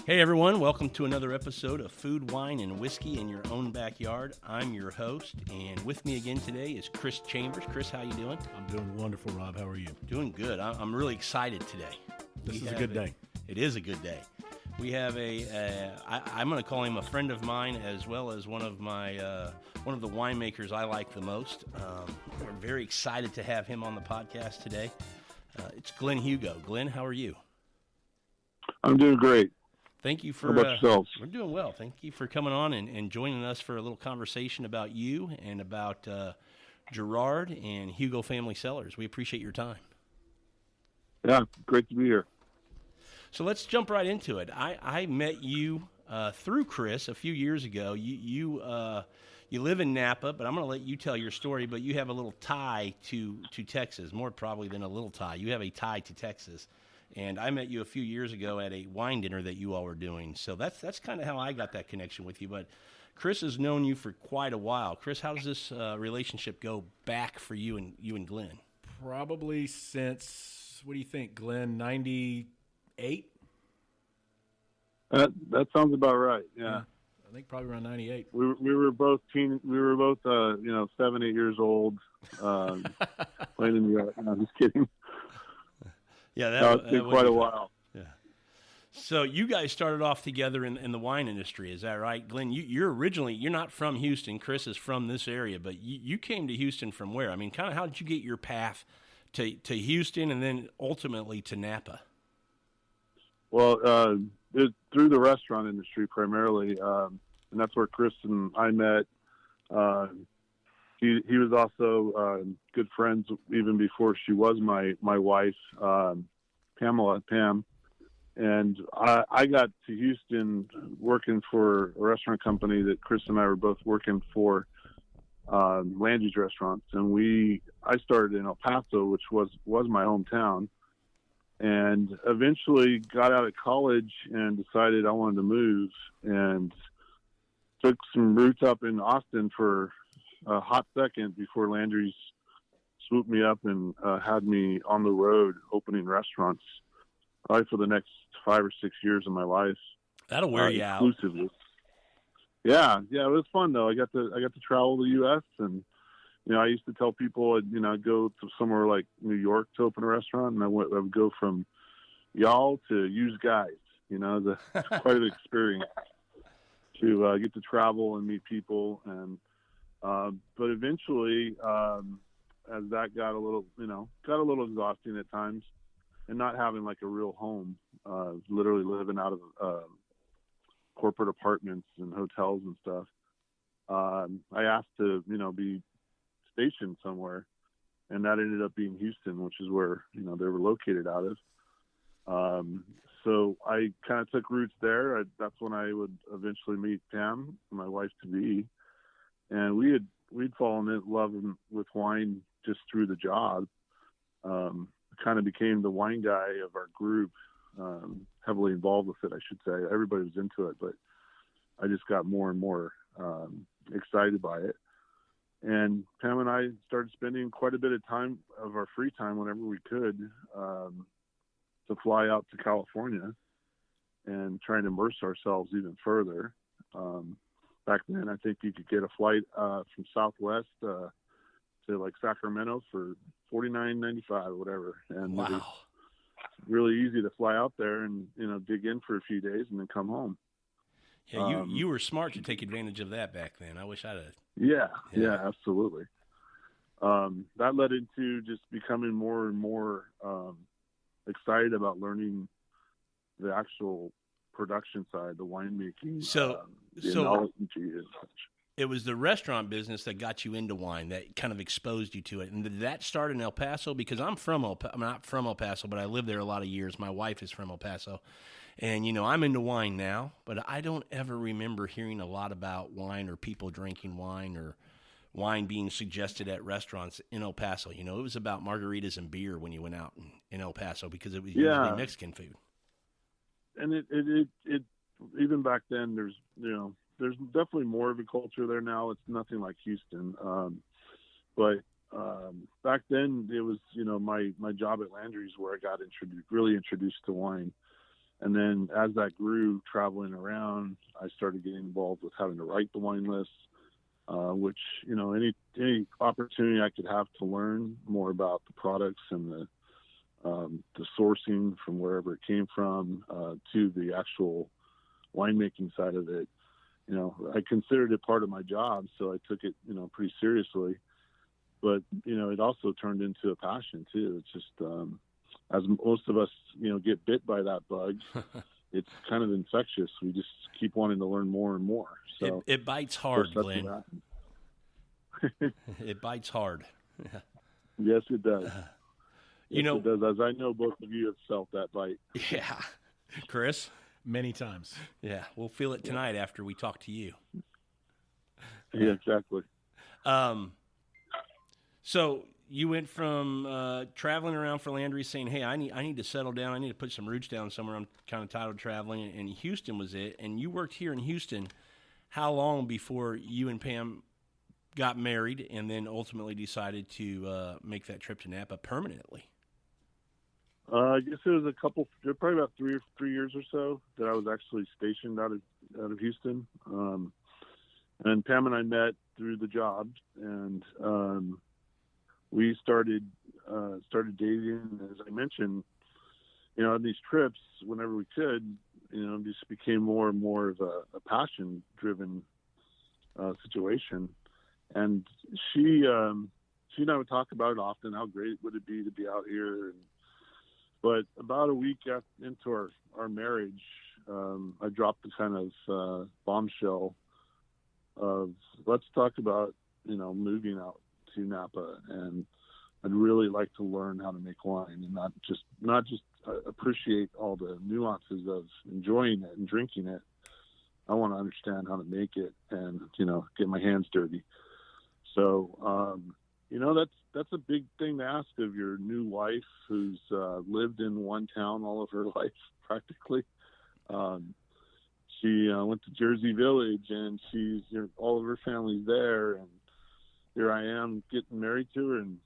Hey everyone, welcome to another episode of Food, Wine, and Whiskey in Your Own Backyard. I'm your host, and with me again today is Chris Chambers. Chris, how you doing? I'm doing wonderful, Rob. How are you? Doing good. I'm really excited today. This is a good day. It is a good day. We have I'm going to call him a friend of mine, as well as one of the winemakers I like the most. We're very excited to have him on the podcast today. It's Glenn Hugo. Glenn, how are you? I'm doing great. Thank you for. How about yourselves? We're doing well. Thank you for coming on and joining us for a little conversation about you and about Girard and Hugo Family Cellars. We appreciate your time. Yeah, great to be here. So let's jump right into it. I met you through Chris a few years ago. You live in Napa, but I'm going to let you tell your story. But you have a little tie to Texas, more probably than a little tie. You have a tie to Texas. And I met you a few years ago at a wine dinner that you all were doing. So that's kind of how I got that connection with you. But Chris has known you for quite a while. Chris, how does this relationship go back for you and Glenn? Probably since, what do you think, Glenn, 98? That sounds about right. Yeah. I think probably around 98. We were both 7, 8 years old, playing in the yard. No, I'm just kidding. Yeah, it's been quite a while. Yeah. So you guys started off together in the wine industry, is that right, Glenn? You're not from Houston. Chris is from this area, but you came to Houston from where? I mean, kind of how did you get your path to Houston and then ultimately to Napa? Well, through the restaurant industry primarily, and that's where Chris and I met. He was also good friends even before she was my wife, Pam, and I got to Houston working for a restaurant company that Chris and I were both working for, Landry's Restaurants, and I started in El Paso, which was my hometown, and eventually got out of college and decided I wanted to move, and took some roots up in Austin for a hot second before Landry's swooped me up and had me on the road opening restaurants probably for the next 5 or 6 years of my life. That'll wear you out. Exclusively. Yeah, it was fun though. I got to travel the U.S. and I used to tell people I'd go to somewhere like New York to open a restaurant, and I would go from y'all to use guys. It's quite an experience to get to travel and meet people and. But eventually, as that got a little exhausting at times, and not having like a real home, literally living out of corporate apartments and hotels and stuff, I asked to be stationed somewhere, and that ended up being Houston, which is where they were located out of. So I kind of took roots there. That's when I would eventually meet Pam, my wife to be. And we'd fallen in love with wine just through the job. Kind of became the wine guy of our group, heavily involved with it, I should say. Everybody was into it, but I just got more and more excited by it. And Pam and I started spending quite a bit of time of our free time whenever we could to fly out to California and try and immerse ourselves even further. Back then, I think you could get a flight from Southwest to like Sacramento for $49.95 or whatever, and wow. It was really easy to fly out there and dig in for a few days and then come home. Yeah, you were smart to take advantage of that back then. I wish I'd have. Yeah, absolutely. That led into just becoming more and more excited about learning the actual production side, the winemaking, enology and such. It was the restaurant business that got you into wine, that kind of exposed you to it. And did that start in El Paso? Because I'm not from El Paso, but I lived there a lot of years. My wife is from El Paso. And, I'm into wine now, but I don't ever remember hearing a lot about wine or people drinking wine or wine being suggested at restaurants in El Paso. It was about margaritas and beer when you went out in El Paso because it was usually Mexican food. And it even back then, there's definitely more of a culture there now. It's nothing like Houston. But back then it was, my job at Landry's where I got really introduced to wine. And then as that grew, traveling around, I started getting involved with having to write the wine lists, which, any opportunity I could have to learn more about the products and the sourcing from wherever it came from, to the actual winemaking side of it, I considered it part of my job. So I took it, pretty seriously, but, it also turned into a passion too. It's just, as most of us, get bit by that bug, it's kind of infectious. We just keep wanting to learn more and more. So it bites hard, Glenn. It bites hard. Yes, it does. It does. As I know, both of you have felt that bite. Yeah. Chris? Many times. Yeah, we'll feel it tonight after we talk to you. Yeah, exactly. So you went from traveling around for Landry saying, hey, I need to settle down. I need to put some roots down somewhere. I'm kind of tired of traveling. And Houston was it. And you worked here in Houston. How long before you and Pam got married and then ultimately decided to make that trip to Napa permanently? I guess it was probably about 3 years or so that I was actually stationed out of Houston. And Pam and I met through the job, and we started dating. As I mentioned, on these trips, whenever we could, it just became more and more of a passion-driven situation. And she and I would talk about it often. How great would it be to be out here? But about a week into our marriage, I dropped the kind of bombshell of, let's talk about, moving out to Napa, and I'd really like to learn how to make wine and not just appreciate all the nuances of enjoying it and drinking it. I want to understand how to make it and, get my hands dirty. So, that's a big thing to ask of your new wife who's lived in one town all of her life, practically. She went to Jersey Village, and all of her family's there, and here I am getting married to her, and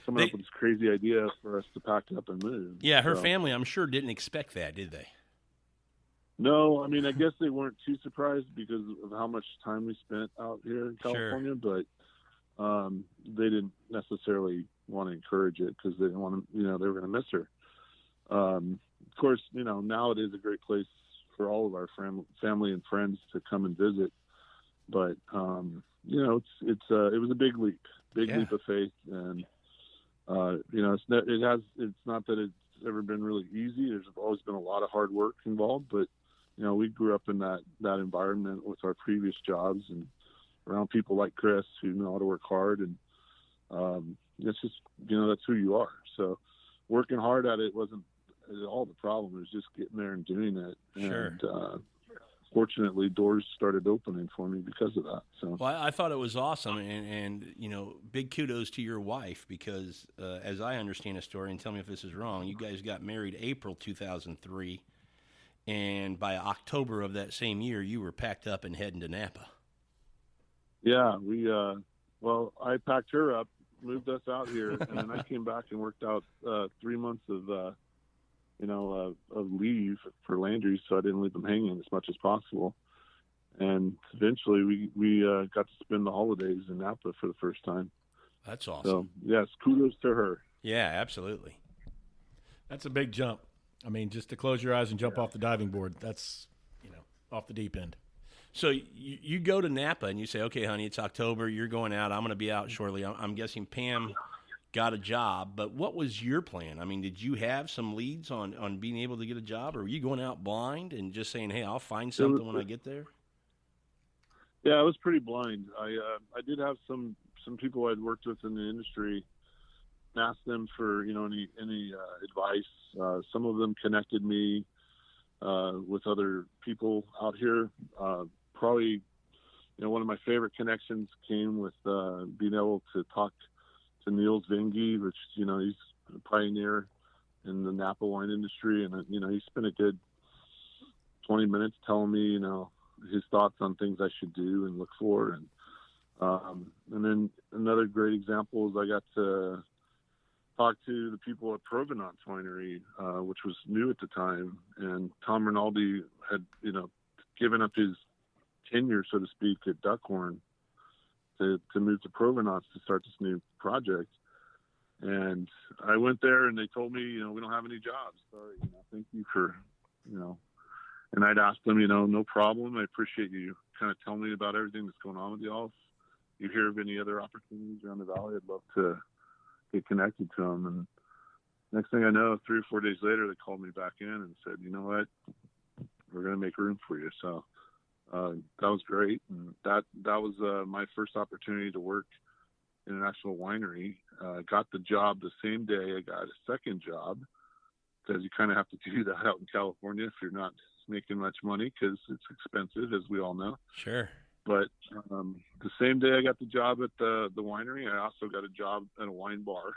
coming up with this crazy idea for us to pack up and move. Yeah, her family, I'm sure, didn't expect that, did they? No, I mean, I guess they weren't too surprised because of how much time we spent out here in California, Sure. But they didn't necessarily want to encourage it because they didn't want to, they were going to miss her. Of course, now it is a great place for all of our family and friends to come and visit. But, it was a big leap of faith. And, it's not that it's ever been really easy. There's always been a lot of hard work involved, but, we grew up in that environment with our previous jobs and around people like Chris who know how to work hard, and it's just that's who you are. So working hard at it wasn't at all the problem. It was just getting there and doing it. Sure. And fortunately, doors started opening for me because of that. So well, I thought it was awesome, and big kudos to your wife because as I understand the story, and tell me if this is wrong, you guys got married April 2003, and by October of that same year, you were packed up and heading to Napa. Yeah, well, I packed her up, moved us out here, and then I came back and worked out 3 months of leave for Landry, so I didn't leave them hanging as much as possible. And eventually we got to spend the holidays in Napa for the first time. That's awesome. So, yes, kudos to her. Yeah, absolutely. That's a big jump. I mean, just to close your eyes and jump off the diving board, that's, off the deep end. So you go to Napa and you say, okay, honey, it's October. You're going out. I'm going to be out shortly. I'm guessing Pam got a job. But what was your plan? I mean, did you have some leads on being able to get a job? Or were you going out blind and just saying, hey, I'll find something when I get there? Yeah, I was pretty blind. I did have some people I'd worked with in the industry and asked them for, any advice. Some of them connected me with other people out here. Probably, one of my favorite connections came with being able to talk to Niels Vinge, which, he's a pioneer in the Napa wine industry. And, he spent a good 20 minutes telling me, his thoughts on things I should do and look for. And then another great example is I got to talked to the people at Provenance Winery, which was new at the time, and Tom Rinaldi had, given up his tenure, so to speak, at Duckhorn to move to Provenance to start this new project. And I went there, and they told me, we don't have any jobs. Sorry, thank you for, And I'd asked them, no problem. I appreciate you kind of telling me about everything that's going on with y'all. If you hear of any other opportunities around the valley, I'd love to get connected to them. And next thing I know, 3 or 4 days later, they called me back in and said, you know what, we're going to make room for you. So that was great. And that was my first opportunity to work in an actual winery. Got the job the same day I got a second job, because you kind of have to do that out in California if you're not making much money, because it's expensive, as we all know. Sure. But the same day I got the job at the winery, I also got a job at a wine bar,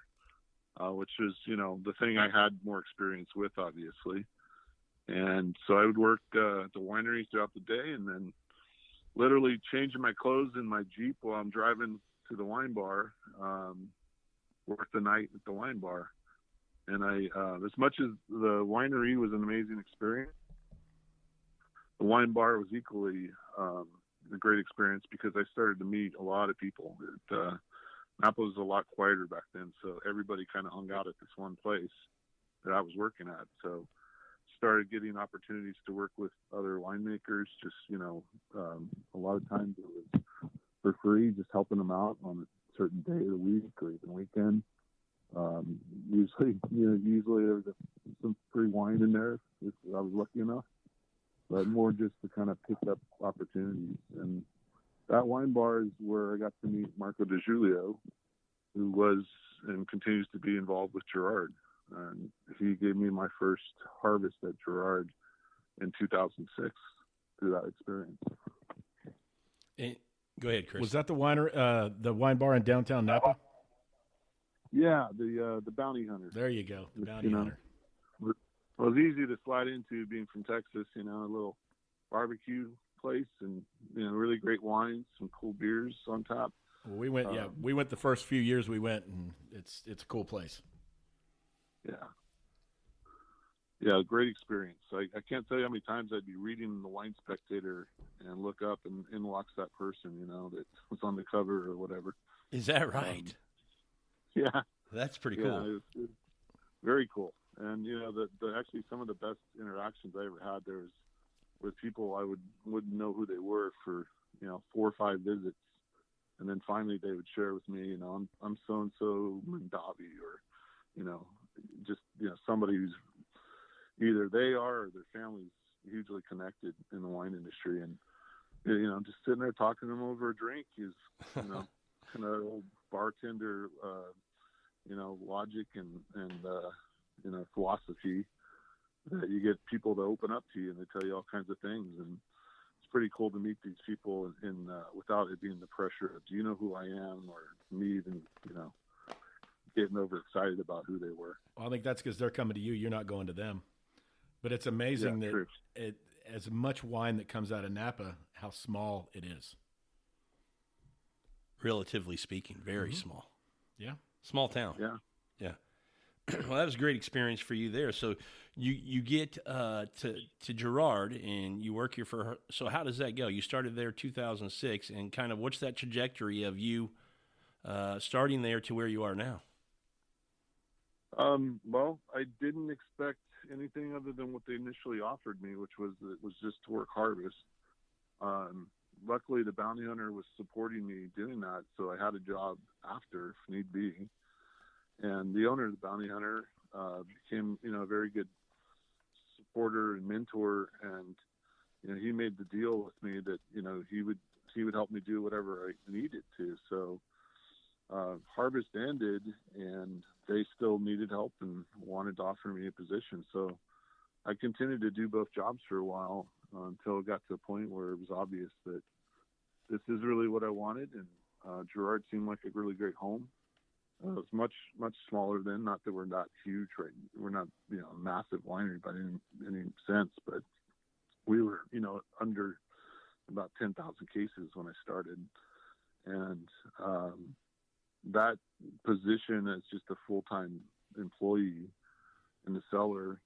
which is, the thing I had more experience with, obviously. And so I would work at the winery throughout the day, and then literally changing my clothes in my Jeep while I'm driving to the wine bar, work the night at the wine bar. And I, as much as the winery was an amazing experience, the wine bar was equally a great experience, because I started to meet a lot of people. Napa was a lot quieter back then, so everybody kind of hung out at this one place that I was working at. So started getting opportunities to work with other winemakers. Just, a lot of times it was for free, just helping them out on a certain day of the week or even weekend. Usually there was some free wine in there if I was lucky enough, but more just to kind of pick up opportunities. And that wine bar is where I got to meet Marco Di Giulio, who was and continues to be involved with Girard. And he gave me my first harvest at Girard in 2006 through that experience. Go ahead, Chris. Was that the wine bar in downtown Napa? Yeah, the Bounty Hunter. There you go, the Bounty Hunter. Well, it was easy to slide into, being from Texas, a little barbecue place, and, really great wines, some cool beers on top. Well, we went the first few years we went, and it's a cool place. Yeah, great experience. I can't tell you how many times I'd be reading the Wine Spectator and look up, and in walks that person, that was on the cover or whatever. Is that right? Yeah. That's pretty cool. Yeah, it's very cool. And, actually some of the best interactions I ever had there was with people I wouldn't know who they were for, 4 or 5 visits. And then finally they would share with me, I'm so-and-so Mondavi, or, just, somebody who's either they are or their family's hugely connected in the wine industry. And, just sitting there talking to them over a drink is, kind of old bartender, logic and philosophy, that you get people to open up to you and they tell you all kinds of things. And it's pretty cool to meet these people in without it being the pressure of, do you know who I am, or me even, getting overexcited about who they were. Well, I think that's because they're coming to you. You're not going to them. But it's amazing that as much wine that comes out of Napa, how small it is. Relatively speaking, very small. Yeah. Small town. Yeah. Well, that was a great experience for you there. So you get to Girard, and you work here for. So how does that go? You started there 2006, and kind of what's that trajectory of you starting there to where you are now? Well, I didn't expect anything other than what they initially offered me, which was just to work harvest. Luckily, the Bounty Hunter was supporting me doing that, so I had a job after if need be. And the owner of the Bounty Hunter became, a very good supporter and mentor. And he made the deal with me that he would help me do whatever I needed to. So harvest ended, and they still needed help and wanted to offer me a position. So I continued to do both jobs for a while until it got to a point where it was obvious that this is really what I wanted. And Girard seemed like a really great home. It was much, much smaller then. Not that we're not huge, right? We're not, a massive winery by any sense, but we were, under about 10,000 cases when I started. And that position as just a full-time employee in the cellar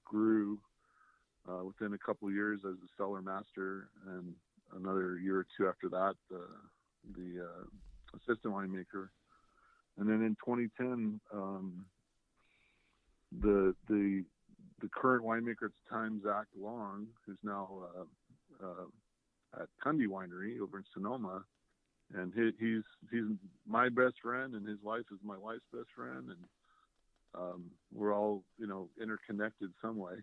grew within a couple of years as a cellar master, and another year or two after that, the assistant winemaker. And then in 2010, the current winemaker at the time, Zach Long, who's now at Cundy Winery over in Sonoma, and he's my best friend, and his wife is my wife's best friend, and we're all interconnected some way.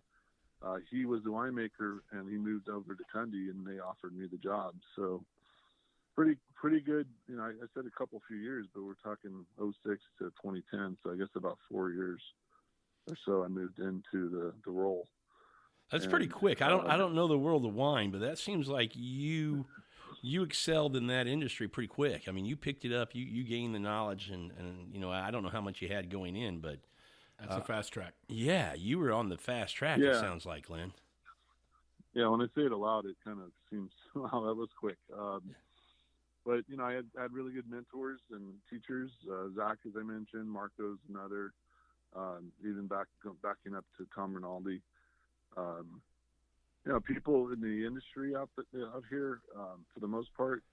He was the winemaker, and he moved over to Cundy, and they offered me the job. So pretty good. I said a few years, but we're talking 06 to 2010. So I guess about 4 years or so I moved into the role. That's pretty quick. I don't know the world of wine, but that seems like you excelled in that industry pretty quick. I mean, you picked it up, you gained the knowledge, and I don't know how much you had going in, but that's a fast track. Yeah, you were on the fast track. Yeah. It sounds like, Glenn. Yeah, when I say it aloud, it kind of seems, wow, that was quick. But I had really good mentors and teachers. Zach, as I mentioned, Marco's another. Even backing up to Tom Rinaldi. People in the industry out here, for the most part,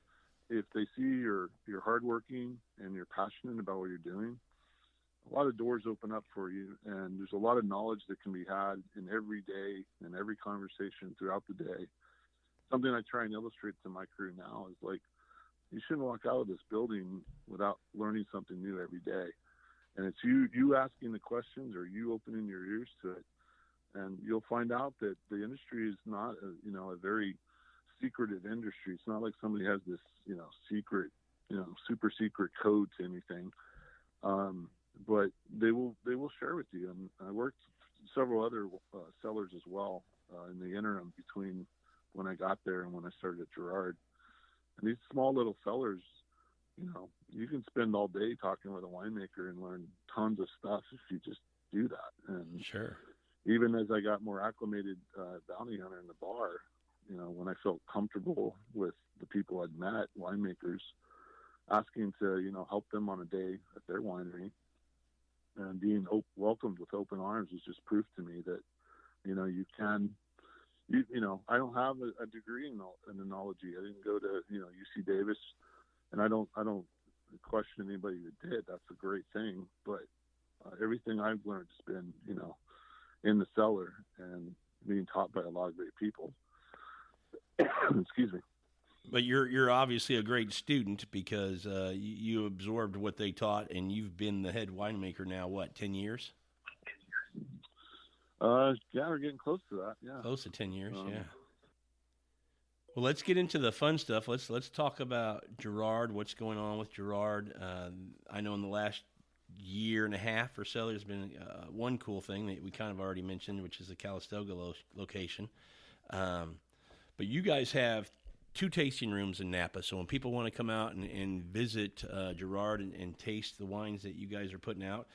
if they see you're hardworking and you're passionate about what you're doing, a lot of doors open up for you, and there's a lot of knowledge that can be had in every day and every conversation throughout the day. Something I try and illustrate to my crew now is like, you shouldn't walk out of this building without learning something new every day. And it's you asking the questions, or you opening your ears to it. And you'll find out that the industry is not a very secretive industry. It's not like somebody has this, secret, super secret code to anything. But they will share with you. And I worked several other cellars as well in the interim between when I got there and when I started at Girard. And these small little cellars, you can spend all day talking with a winemaker and learn tons of stuff if you just do that. And sure. Even as I got more acclimated bounty hunter in the bar, when I felt comfortable with the people I'd met, winemakers, asking to, help them on a day at their winery, and being welcomed with open arms was just proof to me that, you can. I don't have a degree in enology. I didn't go to, UC Davis, and I don't question anybody that did. That's a great thing. But everything I've learned has been, in the cellar and being taught by a lot of great people. Excuse me. But you're obviously a great student, because you absorbed what they taught, and you've been the head winemaker now, 10 years? Yeah, we're getting close to that. Yeah, close to 10 years. Yeah. Well, let's get into the fun stuff. Let's talk about Girard. What's going on with Girard? I know in the last year and a half or so, there's been one cool thing that we kind of already mentioned, which is the Calistoga location. But you guys have 2 tasting rooms in Napa. So when people want to come out and visit Girard and taste the wines that you guys are putting out,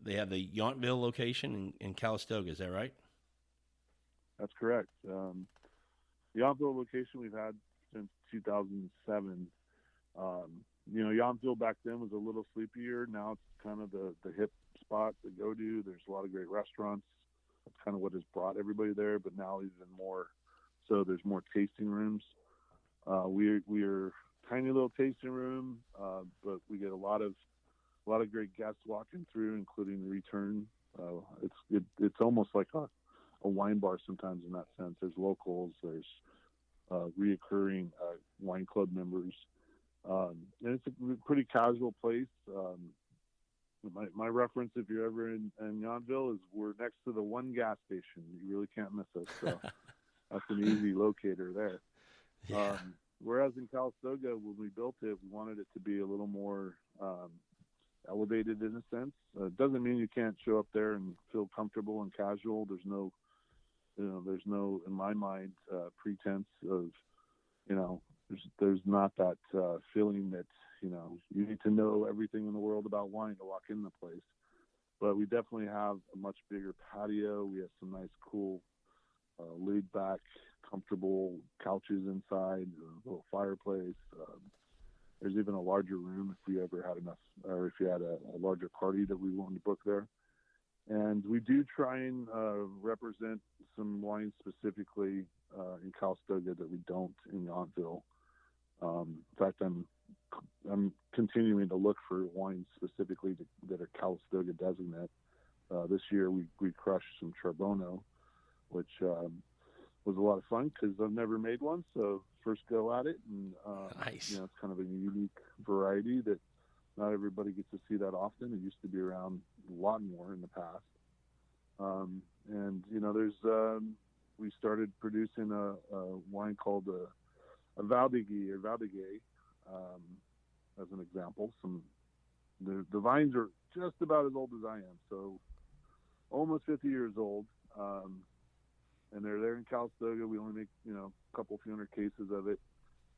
they have the Yountville location in Calistoga. Is that right? That's correct. The Yountville location we've had since 2007. Yountville back then was a little sleepier. Now it's kind of the hip spot to go to. There's a lot of great restaurants. That's kind of what has brought everybody there. But now even more, so there's more tasting rooms. We're tiny little tasting room, but we get a lot of great guests walking through, including the return. It's almost like a wine bar sometimes in that sense. There's locals, there's reoccurring wine club members, and it's a pretty casual place. My reference, if you're ever in Yountville, is we're next to the one gas station. You really can't miss us. So that's an easy locator there. Yeah. Whereas in Calistoga, when we built it, we wanted it to be a little more elevated in a sense. It doesn't mean you can't show up there and feel comfortable and casual. There's no, in my mind, pretense of, there's not that feeling that, you need to know everything in the world about wine to walk in the place. But we definitely have a much bigger patio. We have some nice, cool, laid back, comfortable couches inside, a little fireplace. There's even a larger room if we ever had enough, or if you had a larger party that we wanted to book there. And we do try and represent some wines specifically in Calistoga that we don't in Yountville. In fact, I'm continuing to look for wines specifically that are Calistoga designate. This year we crushed some Charbono, which was a lot of fun because I've never made one, so first go at it. And nice. It's kind of a unique variety that not everybody gets to see that often. It used to be around a lot more in the past. And there's we started producing a wine called a Valdiguier or Valdiguier, as an example. The vines are just about as old as I am, so almost 50 years old. And they're there in Calistoga. We only make a couple few hundred cases of it,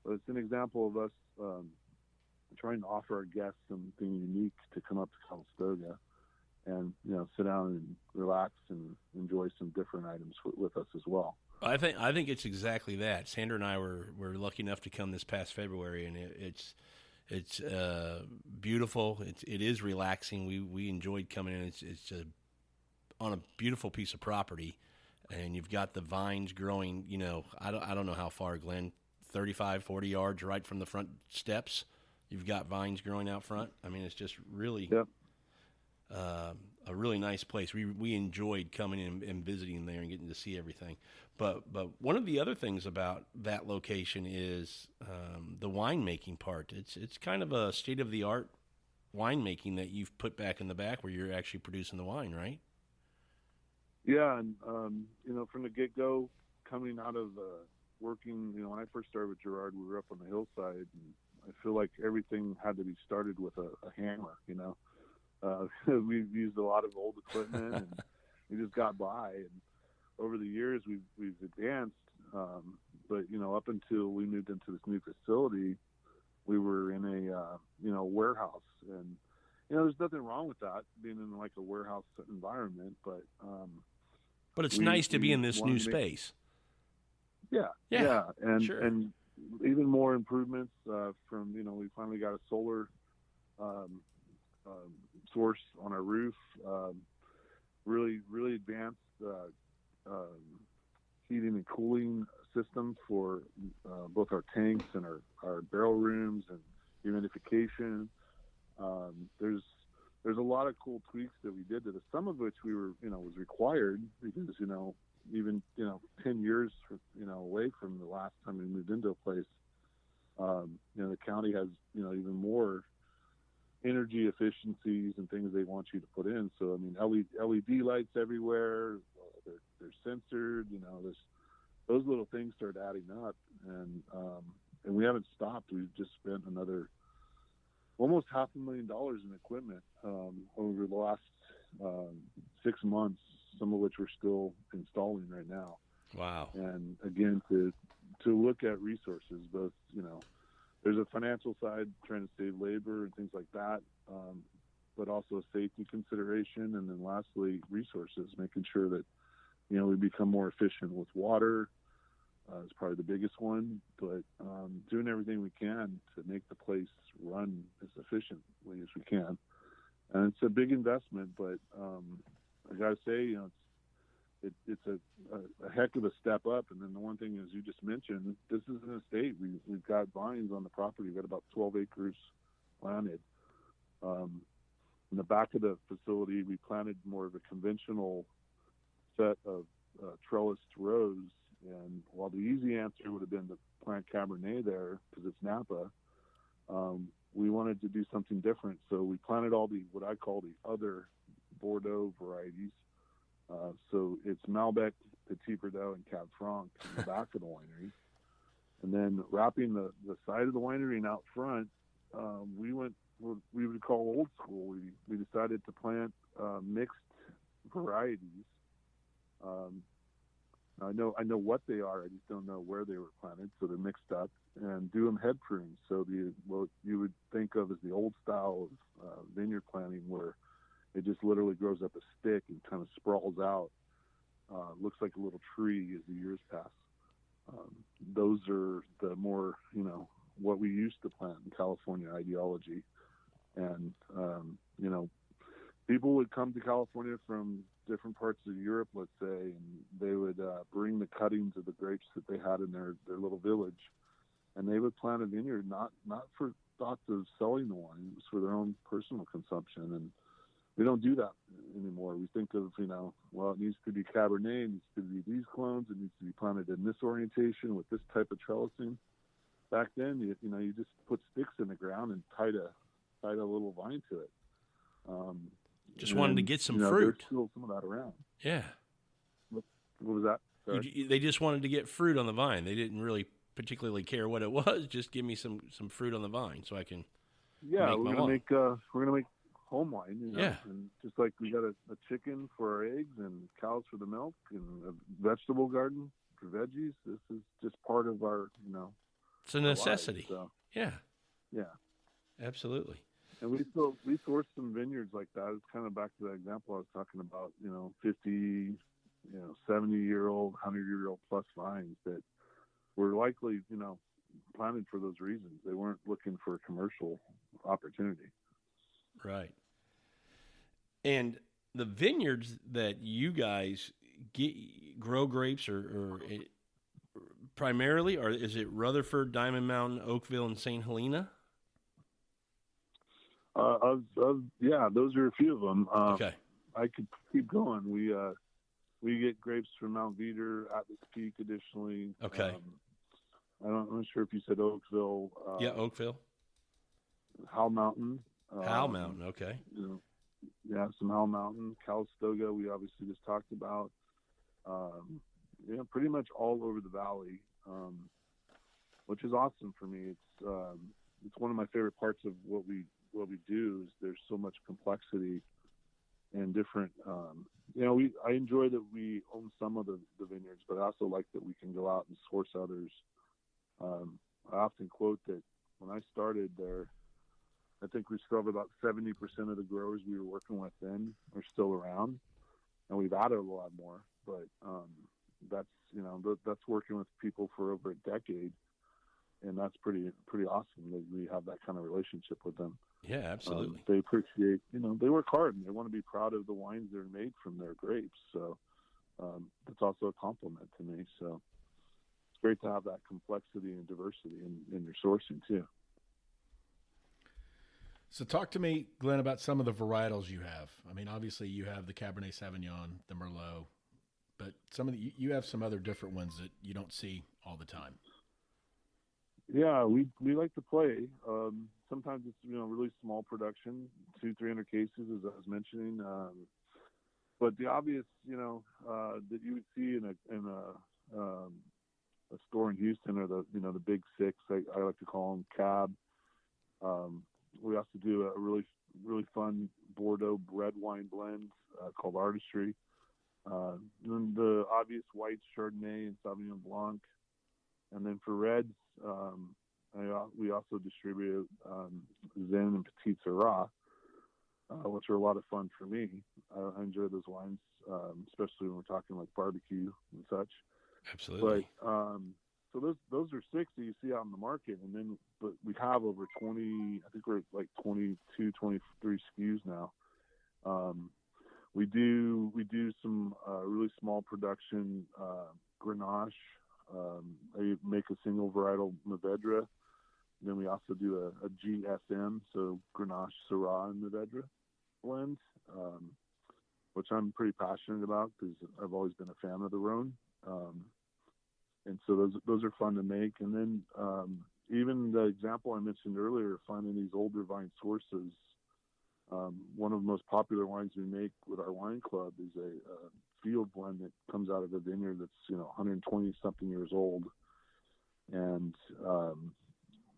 but it's an example of us trying to offer our guests something unique to come up to Calistoga and sit down and relax and enjoy some different items with us as well. I think it's exactly that. Sandra and I were lucky enough to come this past February, and it's beautiful. It is relaxing. We enjoyed coming in. It's on a beautiful piece of property, and you've got the vines growing. I don't know how far, Glenn, 35, 40 yards right from the front steps. You've got vines growing out front. I mean, it's just really. Yep. A really nice place. We enjoyed coming in and visiting there and getting to see everything. But one of the other things about that location is the winemaking part. It's kind of a state of the art winemaking that you've put back in the back where you're actually producing the wine, right? Yeah, and from the get go, coming out of working, when I first started with Girard, we were up on the hillside, and I feel like everything had to be started with a hammer. We've used a lot of old equipment, and we just got by. And over the years, we've advanced. But up until we moved into this new facility, we were in a warehouse, and there's nothing wrong with that, being in like a warehouse environment. But it's nice to be in this new space. Yeah, and sure. And even more improvements from we finally got a solar source on our roof, really advanced heating and cooling system for both our tanks and our barrel rooms and humidification. There's a lot of cool tweaks that we did to this, some of which we were was required because even 10 years away from the last time we moved into a place, the county has even more energy efficiencies and things they want you to put in. So LED lights everywhere, they're censored. Those little things start adding up, and we haven't stopped. We've just spent another almost $500,000 in equipment over the last 6 months, some of which we're still installing right now. Wow. And again, to look at resources, both there's a financial side, trying to save labor and things like that, but also a safety consideration, and then lastly, resources, making sure that we become more efficient with water is probably the biggest one, but doing everything we can to make the place run as efficiently as we can. And it's a big investment, but I gotta say, it's a heck of a step up. And then the one thing, as you just mentioned, this is an estate. We've got vines on the property. We've got about 12 acres planted. In the back of the facility, we planted more of a conventional set of trellised rows. And while the easy answer would have been to plant Cabernet there because it's Napa, we wanted to do something different. So we planted all what I call the other Bordeaux varieties. So it's Malbec, Petit Verdot, and Cab Franc in the back of the winery. And then wrapping the side of the winery and out front, we went what we would call old school. We decided to plant mixed varieties. I know what they are. I just don't know where they were planted. So they're mixed up, and do them head prunes. So what you would think of as the old style of vineyard planting, where it just literally grows up a stick and kind of sprawls out. Looks like a little tree as the years pass. Those are the more, what we used to plant in California ideology. And, people would come to California from different parts of Europe, let's say, and they would bring the cuttings of the grapes that they had in their little village, and they would plant a vineyard not for thoughts of selling the wine. It was for their own personal consumption. And we don't do that anymore. We think of, well, it needs to be Cabernet, it needs to be these clones, it needs to be planted in this orientation with this type of trellising. Back then, you just put sticks in the ground and tied a little vine to it. Just wanted to get some fruit. There's still some of that around. Yeah. What was that? They just wanted to get fruit on the vine. They didn't really particularly care what it was. Just give me some fruit on the vine so I can. Yeah, we're gonna make home wine. Yeah. And just like we got a chicken for our eggs and cows for the milk and a vegetable garden for veggies. This is just part of our It's a necessity. Lives, so. Yeah. Yeah. Absolutely. And we sourced some vineyards like that. It's kind of back to that example I was talking about, 50, 70-year-old, 100-year-old plus vines that were likely, planted for those reasons. They weren't looking for a commercial opportunity. Right. And the vineyards that you guys grow grapes or primarily, or is it Rutherford, Diamond Mountain, Oakville, and St. Helena? Yeah, those are a few of them. Okay. I could keep going. We get grapes from Mount Veeder, Atlas Peak, additionally. Okay. I'm not sure if you said Oakville. Yeah, Oakville. Howell Mountain. Howell Mountain, okay. Some Howell Mountain. Calistoga, we obviously just talked about. Pretty much all over the valley, which is awesome for me. It's one of my favorite parts of what we do is there's so much complexity and different. I enjoy that we own some of the vineyards, but I also like that we can go out and source others. I often quote that when I started there, I think we still have about 70% of the growers we were working with then are still around, and we've added a lot more. But that's working with people for over a decade, and that's pretty awesome that we have that kind of relationship with them. Yeah, absolutely. They appreciate, they work hard and they want to be proud of the wines that are made from their grapes. So that's also a compliment to me. So it's great to have that complexity and diversity in your sourcing too. So talk to me, Glenn, about some of the varietals you have. I mean, obviously you have the Cabernet Sauvignon, the Merlot, but you have some other different ones that you don't see all the time. Yeah, we like to play. Sometimes it's really small production, 200-300 cases, as I was mentioning. But the obvious, that you would see in a store in Houston are the big six. I like to call them Cab. We also do a really really fun Bordeaux red wine blend called Artistry. Then the obvious whites, Chardonnay and Sauvignon Blanc. And then for reds, we also distribute Zen and Petit Syrah, which are a lot of fun for me. I enjoy those wines, especially when we're talking like barbecue and such. Absolutely. But so those are six that you see out in the market, but we have over 20. I think we're like 22, 23 SKUs now. We do some really small production Grenache. I make a single varietal Mourvedre. Then we also do a GSM, so Grenache, Syrah, and Mourvedre blend, which I'm pretty passionate about because I've always been a fan of the Rhone. And so those are fun to make. And then even the example I mentioned earlier, finding these older vine sources. One of the most popular wines we make with our wine club is a field blend that comes out of a vineyard that's 120 something years old, and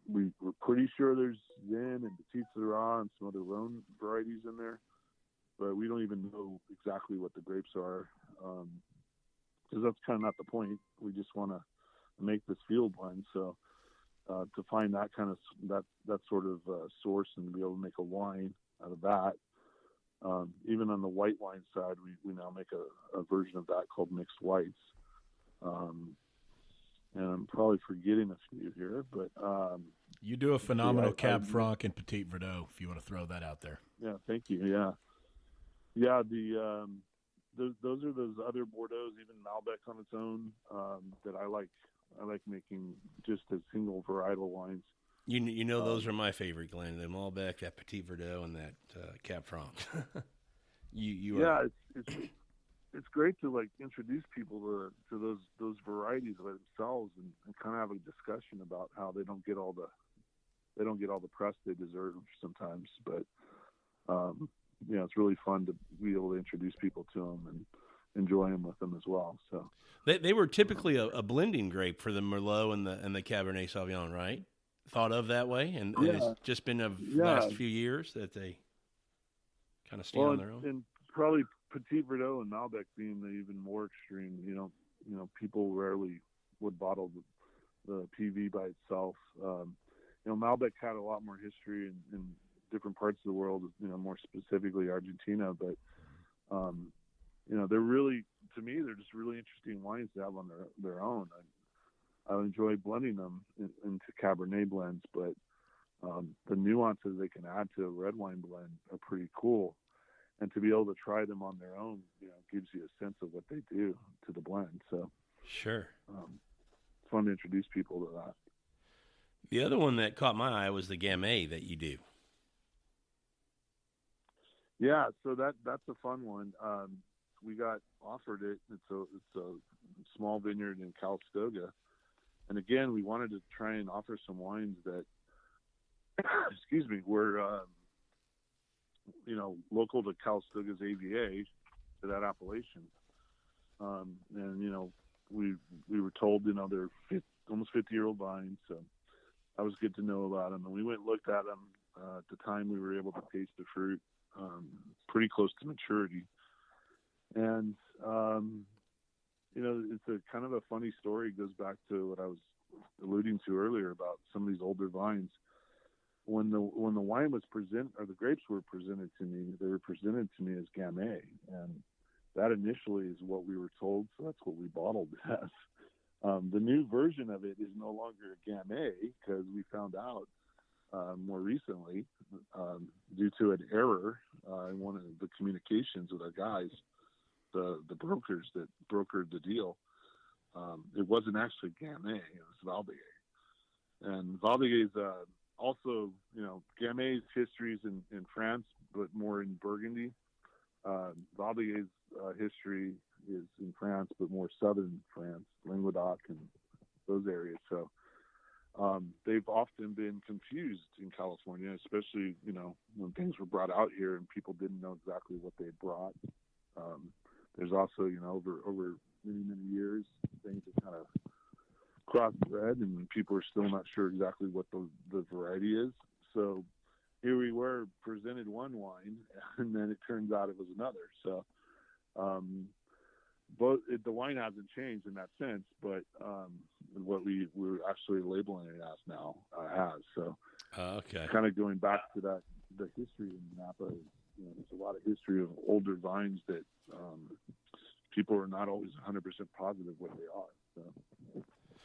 we're pretty sure there's Zen and Petit Syrah and some other Rhone varieties in there, but we don't even know exactly what the grapes are, because that's kind of not the point. We just want to make this field blend. So to find that kind of that sort of source and be able to make a wine out of that. Even on the white wine side, we now make a version of that called mixed whites. And I'm probably forgetting a few here, but You do a phenomenal I Cab Franc and Petit Verdot, if you want to throw that out there. Yeah, thank you. Yeah. Those are those other Bordeaux, even Malbec on its own, that I like. I like making just as single varietal wines. You know, those are my favorite, Glenn. The Malbec, that Petit Verdot, and that Cab Franc. It's great to like introduce people to those varieties by themselves and kind of have a discussion about how they don't get all the press they deserve sometimes. But it's really fun to be able to introduce people to them and enjoy them with them as well. So they were typically a blending grape for the Merlot and the Cabernet Sauvignon, right? Thought of that way, and it's just been the last few years that they kind of stand on their own. And probably Petit Verdot and Malbec being the even more extreme. People rarely would bottle the PV by itself. Malbec had a lot more history in different parts of the world. More specifically Argentina, but they're really, to me, they're just really interesting wines to have on their own. I enjoy blending them into Cabernet blends, but the nuances they can add to a red wine blend are pretty cool. And to be able to try them on their own, gives you a sense of what they do to the blend. So sure, it's fun to introduce people to that. The other one that caught my eye was the Gamay that you do. Yeah, so that's a fun one. We got offered it. It's a small vineyard in Calistoga, and again, we wanted to try and offer some wines that, were local to Calistoga's AVA, to that appellation. And we were told they're almost 50-year-old vines, so that was good to know about them. And we went and looked at them. At the time, we were able to taste the fruit, pretty close to maturity. And it's a kind of a funny story. It goes back to what I was alluding to earlier about some of these older vines. When the wine was presented, or the grapes were presented to me, they were presented to me as Gamay, and that initially is what we were told, so that's what we bottled it as. The new version of it is no longer Gamay, because we found out more recently, due to an error in one of the communications with our guys, the brokers that brokered the deal, it wasn't actually Gamay, it was Valdeguet. And Valdeguet is also, Gamay's history is in France, but more in Burgundy. Valdeguet's history is in France, but more southern France, Languedoc and those areas. So they've often been confused in California, especially, when things were brought out here and people didn't know exactly what they brought. There's also, over many, many years, things have kind of crossbred and people are still not sure exactly what the variety is. So here we were presented one wine and then it turns out it was another. So the wine hasn't changed in that sense, but what we're actually labeling it as now has. So okay, kind of going back to that, the history in Napa, there's a lot of history of older vines that people are not always 100% positive what they are. So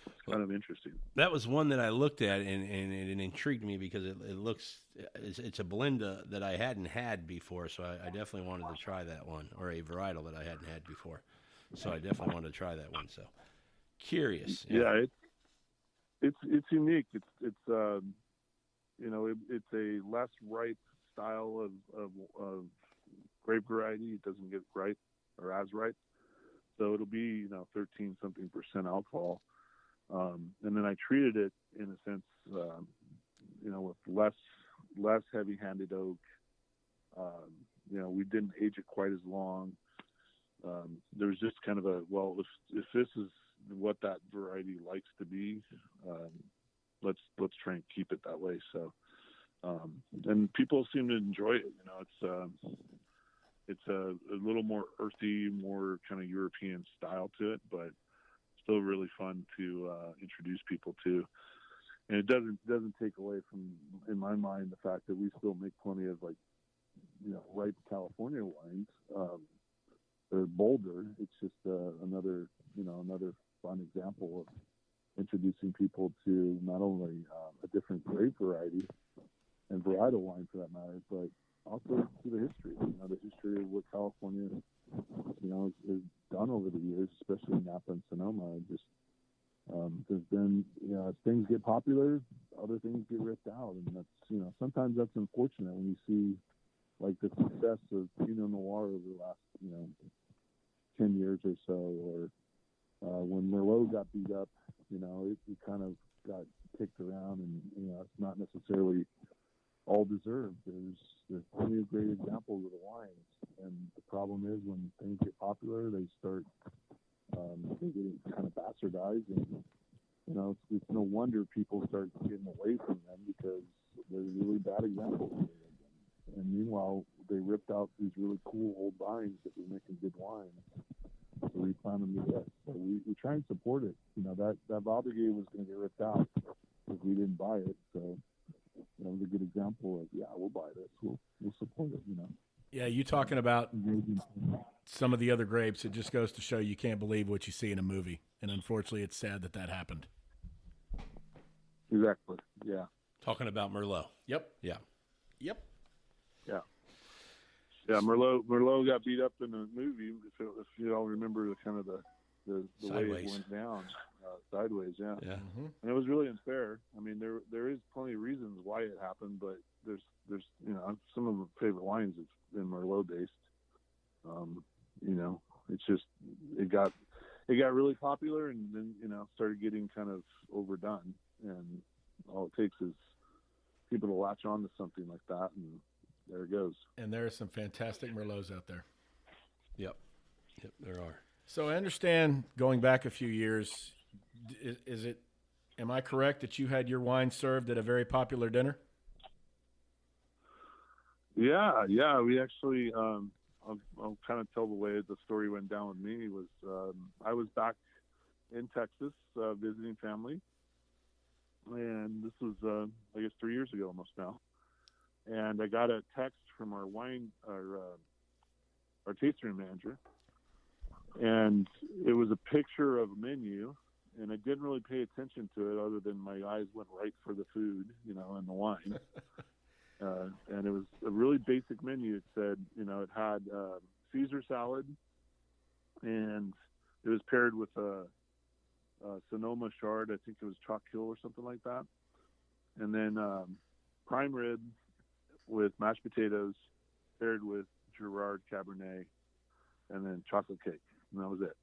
it's kind of interesting. That was one that I looked at and it intrigued me because it looks, it's a blend that I hadn't had before. So I definitely wanted to try that one, or a varietal that I hadn't had before. So I definitely wanted to try that one. So curious. Yeah, it's unique. It's it's a less ripe style of grape variety. It doesn't get ripe or as ripe. So it'll be 13-something% alcohol. And then I treated it in a sense, with less heavy-handed oak. We didn't age it quite as long. There was just kind of if this is what that variety likes to be, let's try and keep it that way. So, and people seem to enjoy it. It's a little more earthy, more kind of European style to it, but still really fun to introduce people to. And it doesn't take away from, in my mind, the fact that we still make plenty of ripe California wines. They're bolder. It's just another fun example introducing people to not only a different grape variety and varietal wine for that matter, but also to the history. The history of what California, is done over the years, especially Napa and Sonoma. Just there's been, as things get popular, other things get ripped out, and that's, sometimes that's unfortunate when you see like the success of Pinot Noir over the last, 10 years or so, or when Merlot got beat up, it kind of got kicked around, and it's not necessarily all deserved. There's plenty of great examples of the wines, and the problem is when things get popular, they start getting kind of bastardized, and it's no wonder people start getting away from them because there's really bad examples of them. And meanwhile, they ripped out these really cool old vines that were making good wine. So we found them to get. So we try and support it. That Valdegay was going to get ripped out because we didn't buy it. So it was a good example of, we'll buy this. We'll support it, Yeah, you talking about some of the other grapes, it just goes to show you can't believe what you see in a movie. And unfortunately, it's sad that happened. Exactly, yeah. Talking about Merlot. Yep. Yeah. Yep. Yeah. Yeah, Merlot got beat up in the movie. If you all remember the way it went down, sideways, yeah. Yeah. Mm-hmm. And it was really unfair. I mean, there is plenty of reasons why it happened, but there's some of my favorite wines have been Merlot based. It's just it got really popular, and then started getting kind of overdone, and all it takes is people to latch on to something like that, and there it goes. And there are some fantastic Merlots out there. Yep, there are. So I understand, going back a few years, am I correct that you had your wine served at a very popular dinner? Yeah. We actually, I'll kind of tell the way the story went down with me. Was I was back in Texas visiting family, and this was I guess 3 years ago almost now. And I got a text from our tasting manager, and it was a picture of a menu, and I didn't really pay attention to it other than my eyes went right for the food, and the wine. And it was a really basic menu. It said, it had Caesar salad, and it was paired with a Sonoma Chard. I think it was Chalk Hill or something like that. And then prime rib with mashed potatoes paired with Girard Cabernet, and then chocolate cake. And that was it.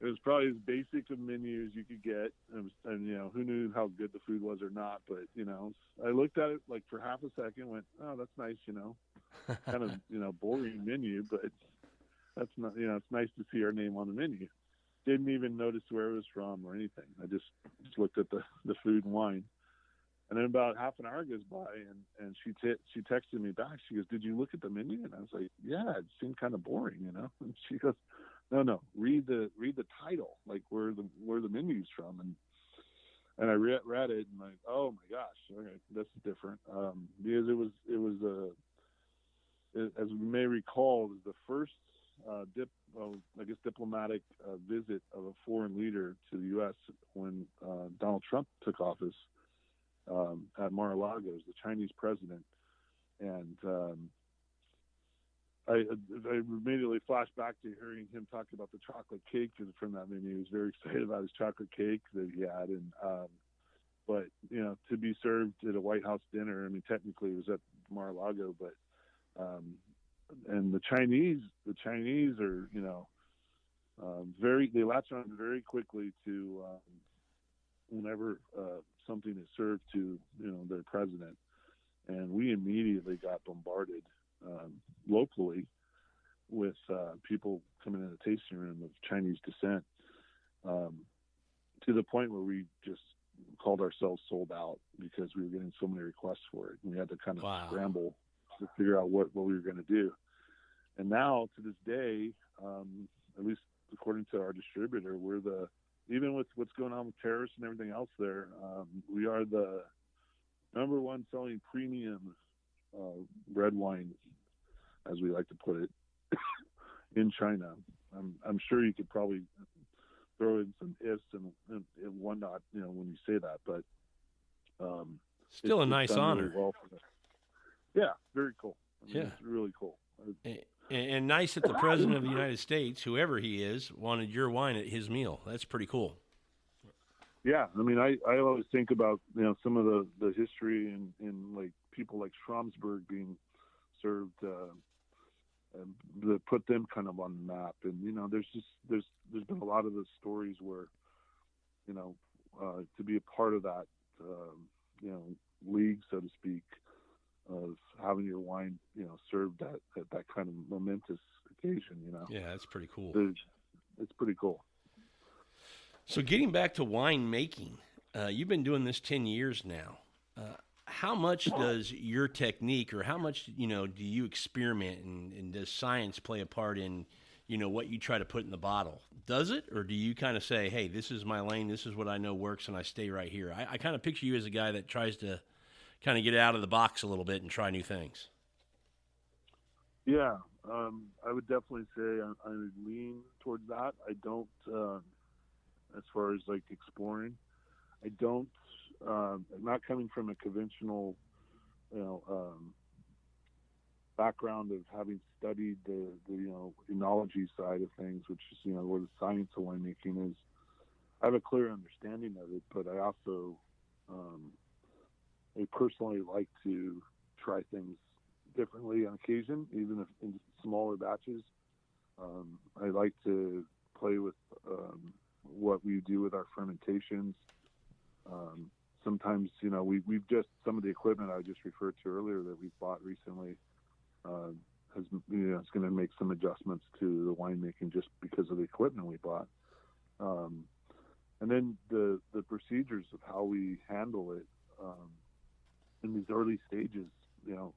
It was probably as basic a menu as you could get. And who knew how good the food was or not. But, I looked at it like for half a second, went, oh, that's nice, kind of, boring menu, but that's not, it's nice to see our name on the menu. Didn't even notice where it was from or anything. I just looked at the food and wine. And then about half an hour goes by, and she texted me back. She goes, "Did you look at the menu?" And I was like, "Yeah, it seemed kind of boring, And she goes, "No, read the title, like where the menu's from." And I read it, and like, oh my gosh, okay, this is different, because it was as we may recall, it was the first diplomatic visit of a foreign leader to the U.S. when Donald Trump took office. At Mar-a-Lago as the Chinese president, and I immediately flashed back to hearing him talk about the chocolate cake from that menu. He was very excited about his chocolate cake that he had, and but to be served at a White House dinner, I mean, technically it was at Mar-a-Lago, but and the Chinese are they latch on very quickly to whenever something is served to their president, and we immediately got bombarded locally with people coming in the tasting room of Chinese descent, to the point where we just called ourselves sold out because we were getting so many requests for it, and we had to kind of scramble to figure out what we were going to do. And now to this day, at least according to our distributor, even with what's going on with tariffs and everything else there, we are the number one selling premium red wine, as we like to put it, in China. I'm sure you could probably throw in some ifs and whatnot, when you say that, but Still a it's nice done honor. really well for us. Yeah, very cool. Yeah. It's really cool. And nice that the President of the United States, whoever he is, wanted your wine at his meal. That's pretty cool. Yeah, I always think about some of the history and like people like Schramsberg being served, and that put them kind of on the map. And there's been a lot of the stories where to be a part of that league, so to speak, of having your wine served at that kind of momentous occasion. Yeah, that's pretty cool. It's pretty cool. So getting back to wine making, you've been doing this 10 years now. How much does your technique, or how much, do you experiment, and does science play a part in, what you try to put in the bottle? Does it, or do you kind of say, hey, this is my lane, this is what I know works, and I stay right here? I kind of picture you as a guy that tries to kind of get out of the box a little bit and try new things. Yeah, I would definitely say I would lean towards that. I don't, as far as like exploring, I don't, not coming from a conventional, background of having studied the enology side of things, which is, where the science of winemaking is. I have a clear understanding of it, but I also, I personally like to try things differently on occasion, even if in smaller batches. I like to play with what we do with our fermentations. Sometimes, we've just, some of the equipment I just referred to earlier that we've bought recently has, it's going to make some adjustments to the winemaking just because of the equipment we bought. And then the procedures of how we handle it in these early stages,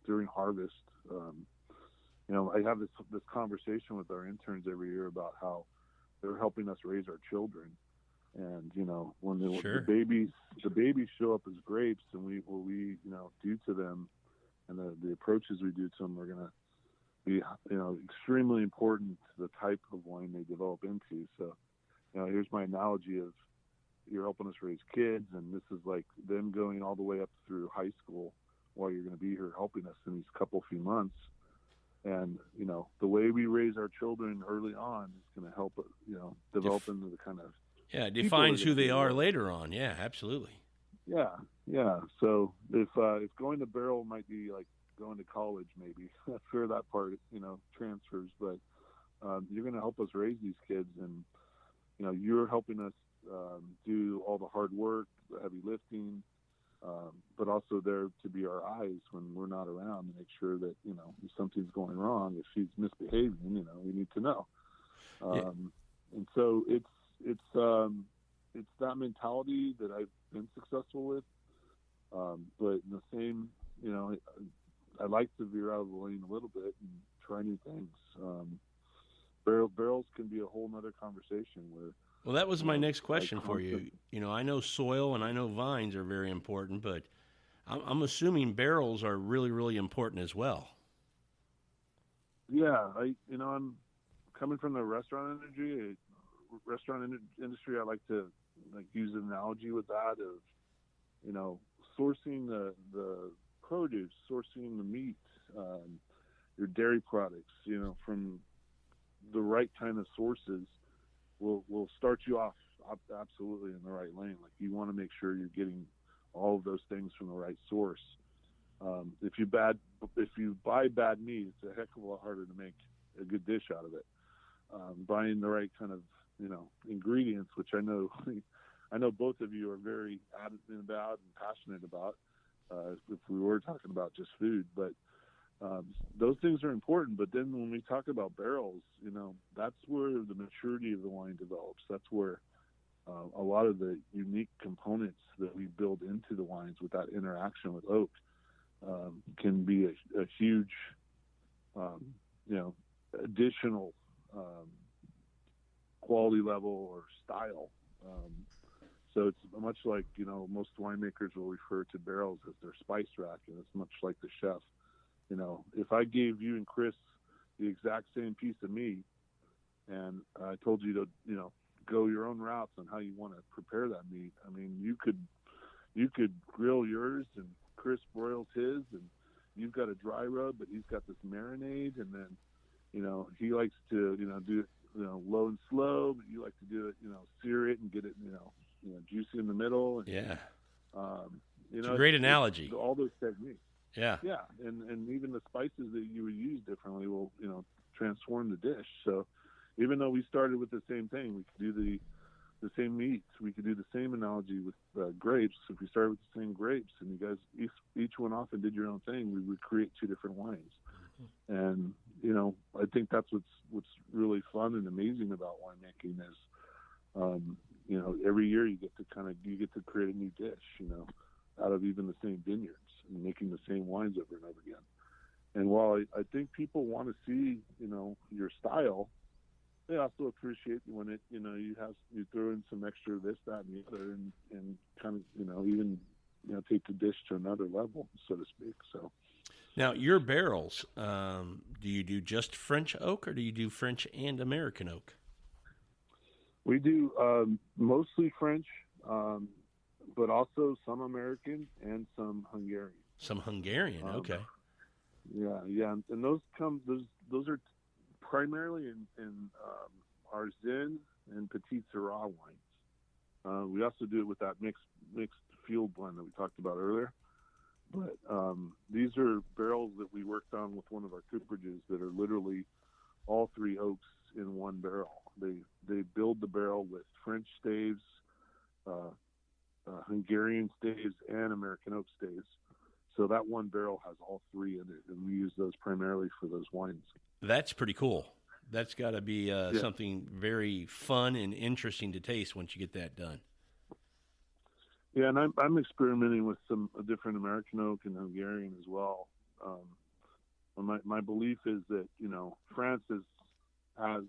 during harvest. I have this conversation with our interns every year about how they're helping us raise our children. And, when Sure. the babies show up as grapes, and what we do to them, and the approaches we do to them are going to be, extremely important to the type of wine they develop into. So, here's my analogy of, you're helping us raise kids, and this is like them going all the way up through high school while you're going to be here helping us in these few months. And, the way we raise our children early on is going to help, develop into the kind of, yeah, it defines who they are later on. Yeah, absolutely. Yeah. So if going to barrel might be like going to college, maybe I'm sure that part, transfers, but you're going to help us raise these kids, and you're helping us do all the hard work, the heavy lifting, but also there to be our eyes when we're not around, to make sure that if something's going wrong, if she's misbehaving, we need to know. Yeah. And so it's that mentality that I've been successful with. But in the same, I like to veer out of the lane a little bit and try new things. Barrels can be a whole nother conversation where. Well, that was my next question for you. I know soil and I know vines are very important, but I'm assuming barrels are really, really important as well. Yeah, I'm coming from the restaurant industry. I like to use an analogy with that of, sourcing the produce, sourcing the meat, your dairy products, from the right kind of sources will start you off absolutely in the right lane. Like, you want to make sure you're getting all of those things from the right source. If you buy bad meat, it's a heck of a lot harder to make a good dish out of it. Buying the right kind of ingredients, which I know both of you are very adamant about and passionate about. If we were talking about just food, but those things are important. But then when we talk about barrels, that's where the maturity of the wine develops. That's where a lot of the unique components that we build into the wines with that interaction with oak can be a huge, additional quality level or style. So it's much like, most winemakers will refer to barrels as their spice rack, and it's much like the chef. If I gave you and Chris the exact same piece of meat, and I told you to, go your own routes on how you want to prepare that meat. I mean, you could grill yours and Chris broils his, and you've got a dry rub, but he's got this marinade, and then, he likes to, do it, low and slow, but you like to do it, sear it and get it, juicy in the middle. And, Yeah. It's a great analogy. All those techniques. Yeah. Yeah. And even the spices that you would use differently will, transform the dish. So even though we started with the same thing, we could do the same meats. We could do the same analogy with grapes. If we started with the same grapes and you guys each went off and did your own thing, we would create two different wines. And, I think that's what's really fun and amazing about winemaking is, every year you get to create a new dish, out of even the same vineyards and making the same wines over and over again. And while I think people want to see, your style, they also appreciate when you throw in some extra this, that, and the other, and kind of, even, take the dish to another level, so to speak. So. Now, your barrels, do you do just French oak or do you do French and American oak? We do mostly French, but also some American and some Hungarian. Some Hungarian, okay. Yeah, and those are primarily in our Zin and Petit Syrah wines. We also do it with that mixed field blend that we talked about earlier. But these are barrels that we worked on with one of our cooperages that are literally all three oaks in one barrel. They build the barrel with French staves, Hungarian staves, and American oak staves. So that one barrel has all three in it, and we use those primarily for those wines. That's pretty cool. That's got to be something very fun and interesting to taste once you get that done. Yeah, and I'm experimenting with some different American oak and Hungarian as well. My belief is that France has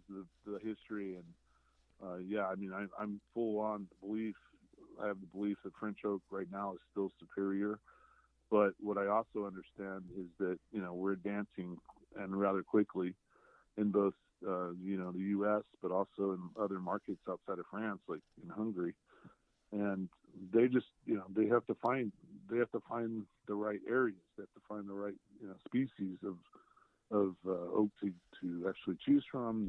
the history, and I'm full on belief. I have the belief that French oak right now is still superior. But what I also understand is that we're advancing and rather quickly in both the U.S. but also in other markets outside of France, like in Hungary. And they just, they have to find the right areas. They have to find the right, species of oak to actually choose from.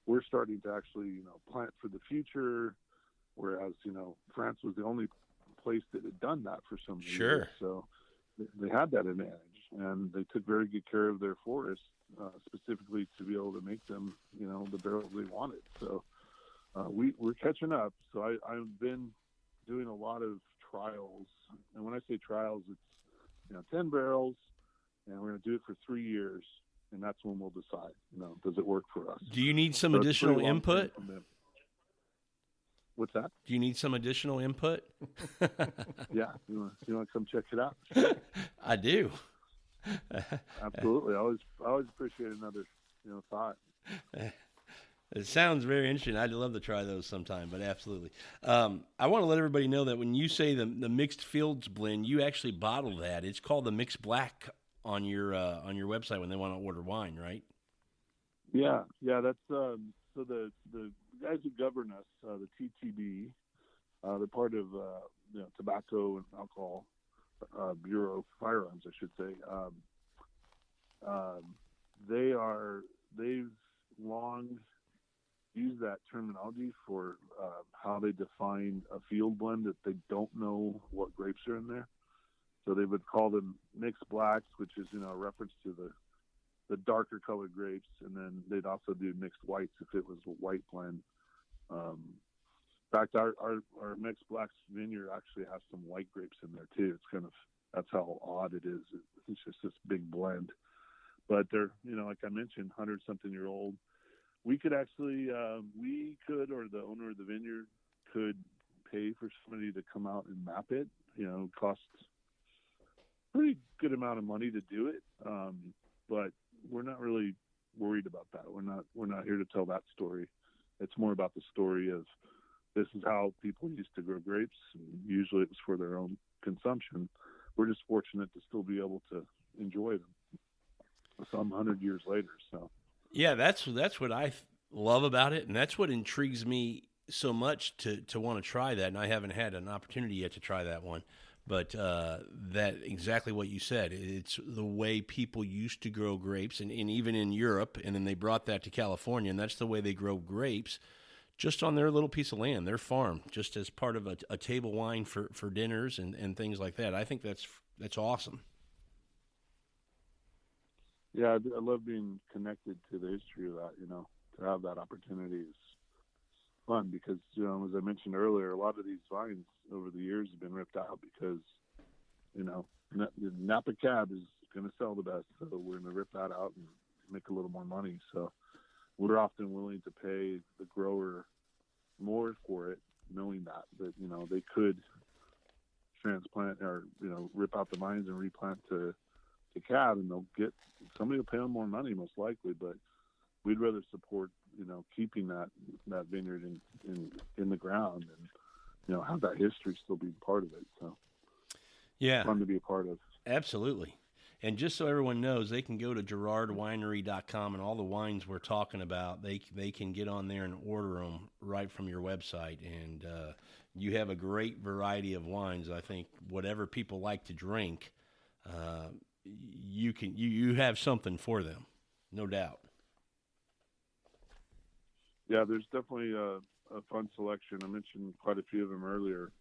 We're starting to actually, plant for the future, whereas, France was the only place that had done that for so many years. So they had that advantage, and they took very good care of their forests, specifically to be able to make them, the barrels they wanted. So we're catching up. So I've been doing a lot of trials, and when I say trials, it's 10 barrels, and we're going to do it for 3 years, and that's when we'll decide. Does it work for us? Do you need some additional input? What's that? Do you need some additional input? Yeah, you want to come check it out? I do. Absolutely. I always appreciate another thought. It sounds very interesting. I'd love to try those sometime, but absolutely. I want to let everybody know that when you say the mixed fields blend, you actually bottle that. It's called the mixed black on your website when they want to order wine, right? Yeah. That's so the guys who govern us, the TTB, they're part of Tobacco and Alcohol Bureau, Firearms, I should say. They've long used that terminology for how they define a field blend that they don't know what grapes are in there. So they would call them mixed blacks, which is a reference to the darker colored grapes, and then they'd also do mixed whites if it was a white blend. In fact, our mixed blacks vineyard actually has some white grapes in there too. It's that's how odd it is. It's just this big blend. But they're, like I mentioned, 100-something-year-old. We could actually, or the owner of the vineyard could pay for somebody to come out and map it. It costs a pretty good amount of money to do it. But we're not really worried about that. We're not here to tell that story. It's more about the story of this is how people used to grow grapes. And usually it was for their own consumption. We're just fortunate to still be able to enjoy them some 100 years later. So yeah, that's what I love about it, and that's what intrigues me so much to want to try that, and I haven't had an opportunity yet to try that one. But that exactly what you said. It's the way people used to grow grapes, and even in Europe, and then they brought that to California, and that's the way they grow grapes, just on their little piece of land, their farm, just as part of a table wine for dinners and things like that. I think that's awesome. Yeah, I love being connected to the history of that. To have that opportunity is fun because, as I mentioned earlier, a lot of these vines over the years have been ripped out because, Napa Cab is going to sell the best, so we're going to rip that out and make a little more money. So we're often willing to pay the grower more for it, knowing that they could transplant or rip out the vines and replant to cab, and somebody will pay them more money most likely, but we'd rather support keeping that vineyard in the ground and have that history still be part of it. So yeah, fun to be a part of. Absolutely. And just so everyone knows, they can go to GirardWinery.com, and all the wines we're talking about, they can get on there and order them right from your website. And you have a great variety of wines. I think whatever people like to drink, you have something for them, no doubt. Yeah, there's definitely a fun selection. I mentioned quite a few of them earlier.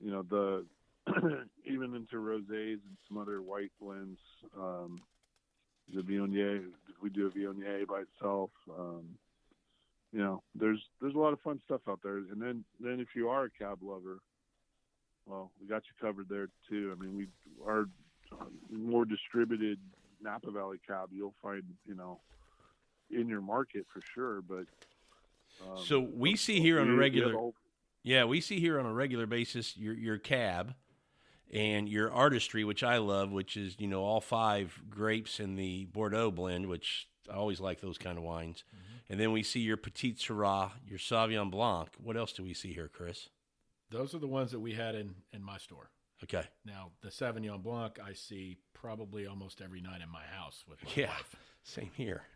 The even into rosés and some other white blends. The Viognier, we do a Viognier by itself. There's a lot of fun stuff out there. And then if you are a cab lover, well, we got you covered there too. I mean, we are more distributed Napa Valley cab. You'll find in your market for sure, but so we see here on a regular, we see here on a regular basis your cab and your artistry, which I love, which is all 5 grapes in the Bordeaux blend, which I always like those kind of wines. Mm-hmm. And then we see your Petit Syrah, your Sauvignon Blanc. What else do we see here, Chris? Those are the ones that we had in my store. Okay. Now the Sauvignon Blanc I see probably almost every night in my house with my wife. Same here.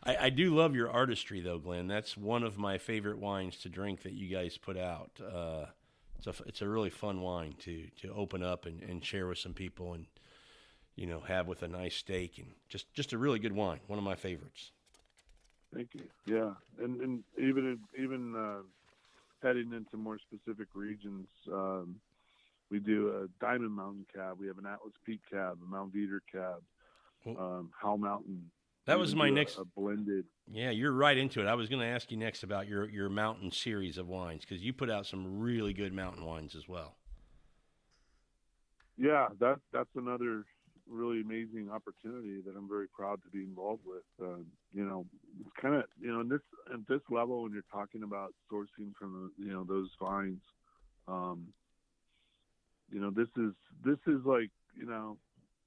I do love your artistry, though, Glenn. That's one of my favorite wines to drink that you guys put out. It's a really fun wine to open up and share with some people and, have with a nice steak. And just a really good wine, one of my favorites. Thank you. Yeah, and even heading into more specific regions, we do a Diamond Mountain Cab. We have an Atlas Peak Cab, a Mount Veeder Cab, Howell Mountain. That was my next. A blended. Yeah, you're right into it. I was going to ask you next about your mountain series of wines because you put out some really good mountain wines as well. Yeah, that's another really amazing opportunity that I'm very proud to be involved with. It's kind of at this level when you're talking about sourcing from those vines. This is like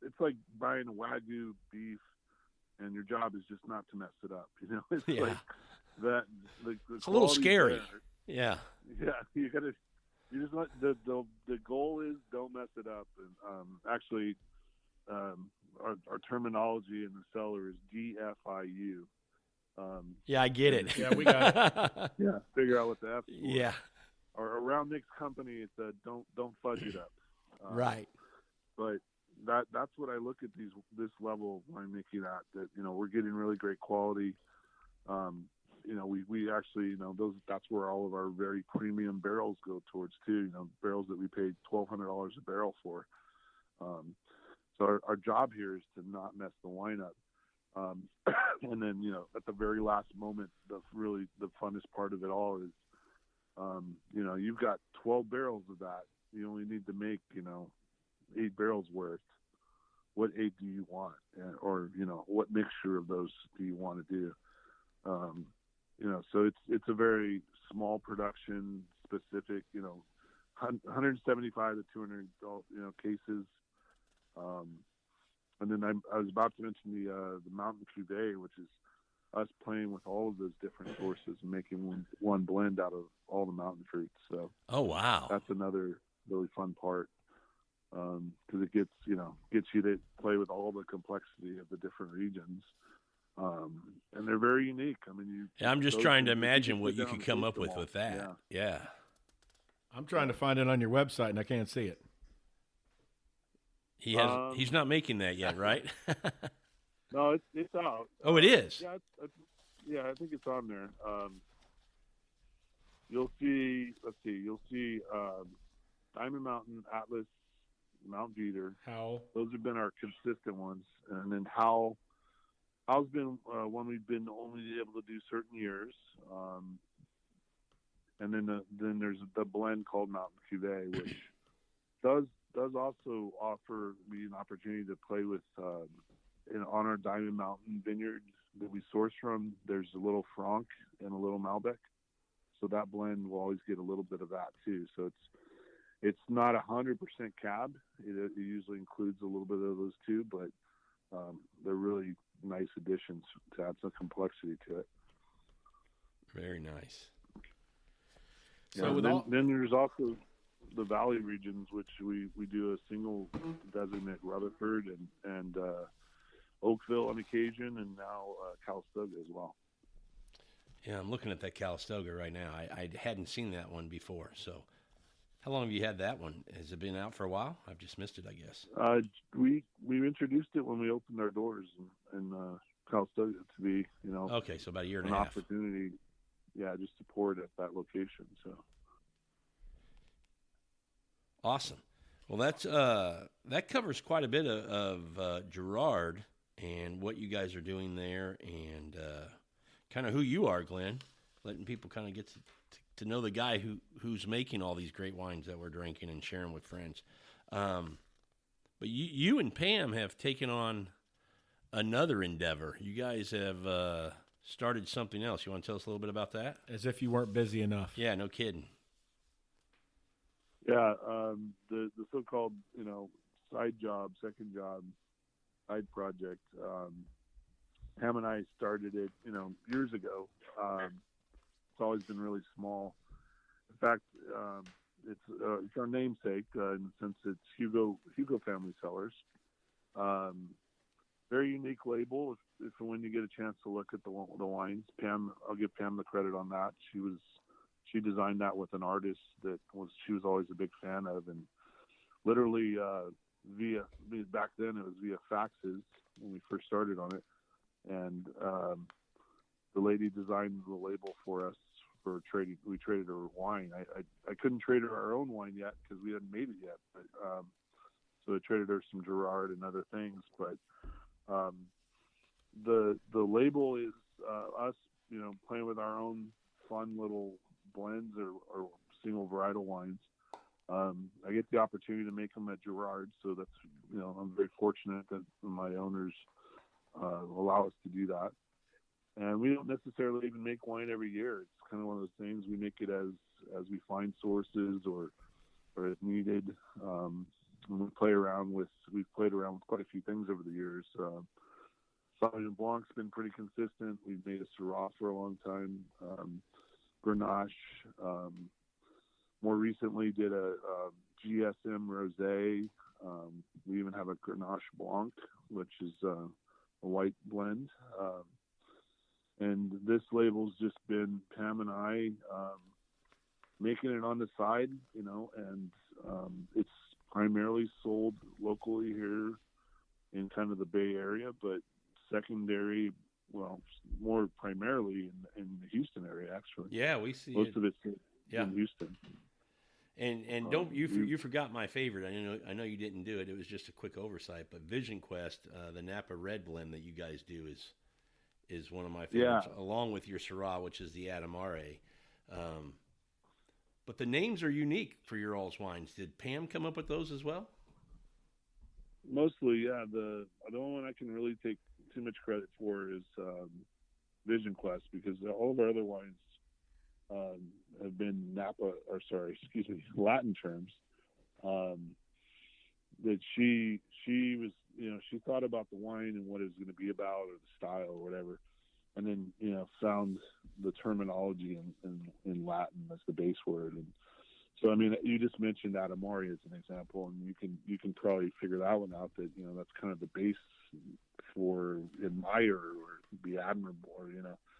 it's like buying a Wagyu beef. And your job is just not to mess it up. It's like that. It's a little scary. There. Yeah. You just let the goal is don't mess it up. And actually, our terminology in the cellar is DFIU. I get it. Yeah, we got it. Yeah, figure out what the F is. Yeah. Or around Nick's company, it's a don't fudge it up. Right. But that's what I look at this level of winemaking at, that we're getting really great quality. We actually that's where all of our very premium barrels go towards too. Barrels that we paid $1,200 a barrel for. So our job here is to not mess the wine up. And then at the very last moment, the funnest part of it all is you've got 12 barrels of that. You only need to make 8 barrels worth. What 8 do you want, or what mixture of those do you want to do? So it's a very small production, specific, 175 to 200 cases. And then I was about to mention the Mountain Cuvée, which is us playing with all of those different sources and making one blend out of all the mountain fruits. So oh wow, that's another really fun part. Because it gets you to play with all the complexity of the different regions. And they're very unique. I mean, I'm just trying to imagine what you sit down could and come taste up them with all. that. Yeah. I'm trying to find it on your website, and I can't see it. He's not making that yet, right? No, it's out. Oh, it is? Yeah, I think it's on there. You'll see, Diamond Mountain, Atlas, Mount Jeter. How? Those have been our consistent ones. And then How's been one we've been only able to do certain years. And then there's the blend called Mountain Cuvée, which does also offer me an opportunity to play with on our Diamond Mountain vineyard that we source from. There's a little Franc and a little Malbec, so that blend will always get a little bit of that too. So it's not 100% cab. It usually includes a little bit of those too, but they're really nice additions to add some complexity to it. Very nice. So then there's also the Valley regions, which we do a single designate Rutherford and Oakville on occasion, and now Calistoga as well. Yeah, I'm looking at that Calistoga right now. I hadn't seen that one before. So how long have you had that one? Has it been out for a while? I've just missed it, I guess. We introduced it when we opened our doors in Calistoga to be, okay, so about a year and an a half. opportunity, just to pour it at that location. So awesome. Well, that covers quite a bit of Girard and what you guys are doing there, and kind of who you are, Glenn. Letting people kind of get to know the guy who's making all these great wines that we're drinking and sharing with friends. But you and Pam have taken on another endeavor. You guys have started something else. You want to tell us a little bit about that? As if you weren't busy enough. Yeah, no kidding. Yeah, the so-called side job, second job, side project. Pam and I started it years ago. It's always been really small. In fact, it's our namesake in the sense it's Hugo Family Cellars. Very unique label. If when you get a chance to look at the wines, Pam, I'll give Pam the credit on that. She designed that with an artist she was always a big fan of, and literally back then it was via faxes when we first started on it, and the lady designed the label for us for trading. We traded her wine. I couldn't trade her our own wine yet because we hadn't made it yet, but so I traded her some Girard and other things, but the label is us, playing with our own fun little blends or single varietal wines. I get the opportunity to make them at Girard, so that's I'm very fortunate that my owners allow us to do that. And we don't necessarily even make wine every year. It's kind of one of those things. We make it as we find sources or as needed. And we've played around with quite a few things over the years. Sauvignon Blanc's been pretty consistent. We've made a Syrah for a long time. Grenache. More recently did a GSM Rosé. We even have a Grenache Blanc, which is a white blend. And this label's just been Pam and I making it on the side, and it's primarily sold locally here in kind of the Bay Area, but secondary, more primarily in the Houston area, actually. Yeah, we see most of it's in Houston. And don't you forgot my favorite. I know you didn't do it. It was just a quick oversight, but Vision Quest, the Napa Red blend that you guys do is one of my favorites, along with your Syrah, which is the Adamare. But the names are unique for your all's wines. Did Pam come up with those as well? Mostly, yeah. The only one I can really take too much credit for is Vision Quest, because all of our other wines have been Latin terms. That she was, she thought about the wine and what it was going to be about, or the style, or whatever, and then found the terminology in Latin as the base word, and So I mean, you just mentioned Adamori as an example, and you can probably figure that one out. That that's kind of the base for admire or be admirable, or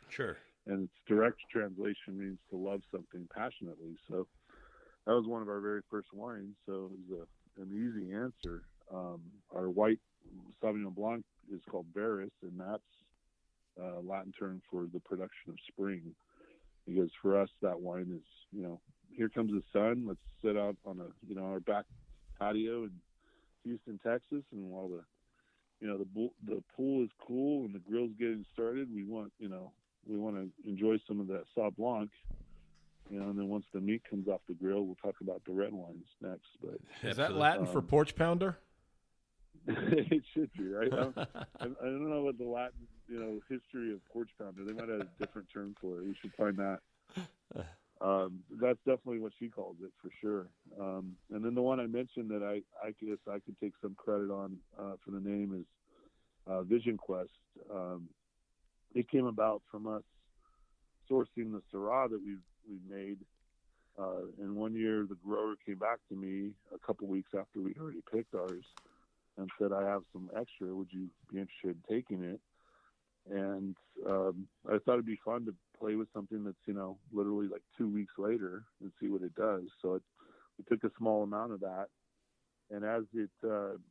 Sure. And its direct translation means to love something passionately. So that was one of our very first wines. So it was an easy answer. Our white Sauvignon Blanc is called Veris, and that's Latin term for the production of spring. Because for us, that wine is, here comes the sun. Let's sit out on our back patio in Houston, Texas, and while the pool is cool and the grill's getting started, we want to enjoy some of that Sauv Blanc. And then once the meat comes off the grill, we'll talk about the red wines next. But is that Latin for porch pounder? It should be, right? I don't know what the Latin, history of porch pounder. They might have a different term for it. We should find that. That's definitely what she calls it for sure. And then the one I mentioned that I guess I could take some credit on for the name is Vision Quest. It came about from us sourcing the Syrah that we've made. And one year the grower came back to me a couple weeks after we'd already picked ours and said, I have some extra. Would you be interested in taking it? And I thought it'd be fun to play with something that's, literally like 2 weeks later and see what it does. So we took a small amount of that. And as it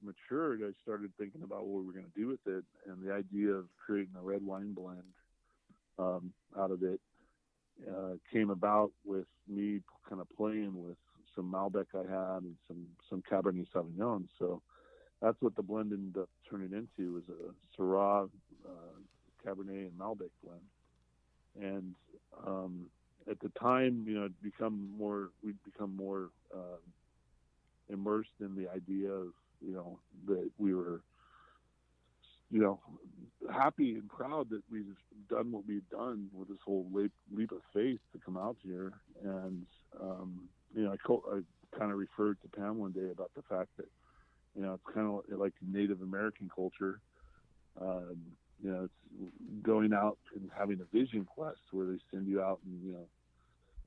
matured, I started thinking about what we were going to do with it. And the idea of creating a red wine blend out of it came about with me kind of playing with some Malbec I had and some Cabernet Sauvignon. So that's what the blend ended up turning into, was a Syrah, Cabernet, and Malbec blend. And at the time, we'd become more immersed in the idea of, that we were, happy and proud that we've done what we've done with this whole leap of faith to come out here. And, I kind of referred to Pam one day about the fact that, it's kind of like Native American culture. It's going out and having a vision quest where they send you out and,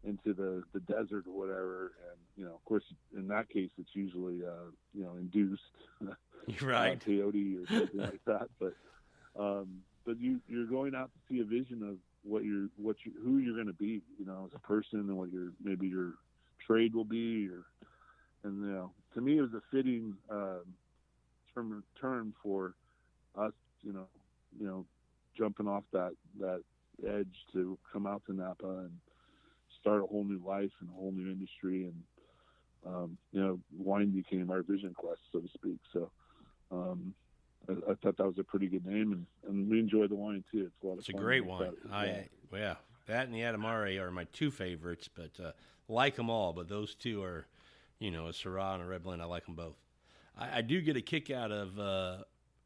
into the desert or whatever. And, of course, in that case, it's usually, induced right. peyote or something like that. But you're going out to see a vision of who you're going to be, as a person, and what maybe your trade will be, and to me, it was a fitting term for us, jumping off that edge to come out to Napa and start a whole new life and a whole new industry. And, wine became our vision quest, so to speak. So I thought that was a pretty good name, and we enjoy the wine too. It's a lot of fun. It's a great wine. That and the Adamari are my two favorites, but like them all. But those two are, a Syrah and a red blend. I like them both. I do get a kick out of, I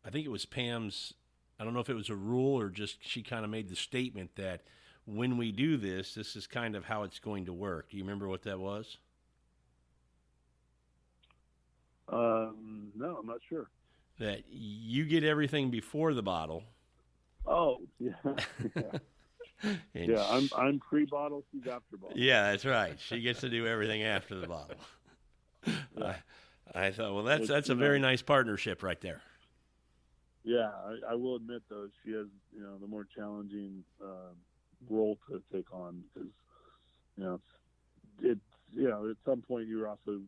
think it was Pam's, I don't know if it was a rule or just she kind of made the statement that when we do this is kind of how it's going to work. Do you remember what that was? No, I'm not sure. That you get everything before the bottle. Oh, yeah. Yeah, I'm pre-bottle, she's after bottle. Yeah, that's right. She gets to do everything after the bottle. Yeah. I thought, well, that's a very nice partnership right there. Yeah, I will admit though, she has the more challenging role to take on, because it's at some point you're also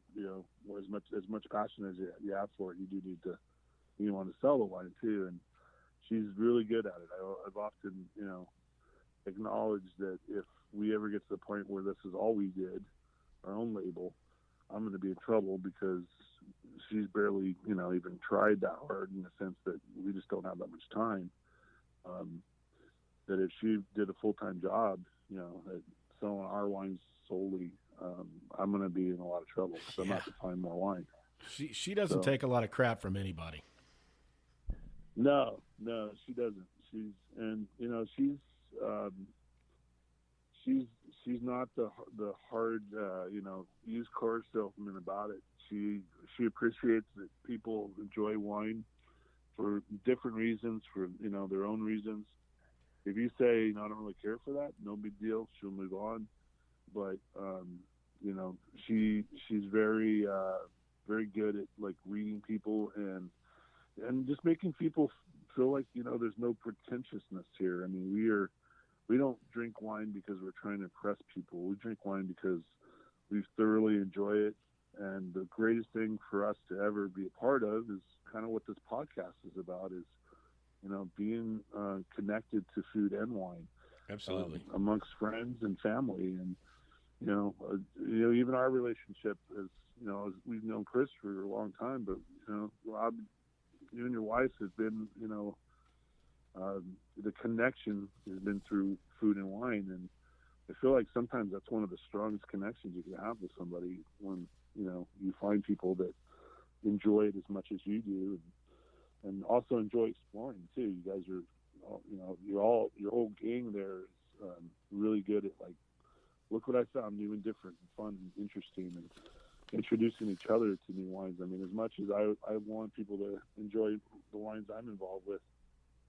as much passion as you have for it, you do need to want to sell the wine too, and she's really good at it. I've often acknowledged that if we ever get to the point where this is all we did, our own label, I'm going to be in trouble, because she's barely, even tried that hard, in the sense that we just don't have that much time. That if she did a full-time job, at selling our wines solely, I'm going to be in a lot of trouble, because I'm not to find more wine. She doesn't take a lot of crap from anybody. No, she doesn't. She's not the hard used car salesman about it. She appreciates that people enjoy wine for different reasons, for their own reasons. If you say I don't really care for that, no big deal, she'll move on. But you know, she's very good at like reading people and just making people feel like, you know, there's no pretentiousness here. I mean, we don't drink wine because we're trying to impress people. We drink wine because we thoroughly enjoy it. And the greatest thing for us to ever be a part of is kind of what this podcast is about, is, you know, being connected to food and wine. Absolutely. Amongst friends and family. And, you know, even our relationship is, you know, we've known Chris for a long time, but, you know, Rob, you and your wife have been, you know, the connection has been through food and wine. And I feel like sometimes that's one of the strongest connections you can have with somebody, when, you know, you find people that enjoy it as much as you do, and also enjoy exploring too. You guys are, you know, your whole gang there is really good at, like, look what I found new and different and fun and interesting, and introducing each other to new wines. I mean, as much as I want people to enjoy the wines I'm involved with,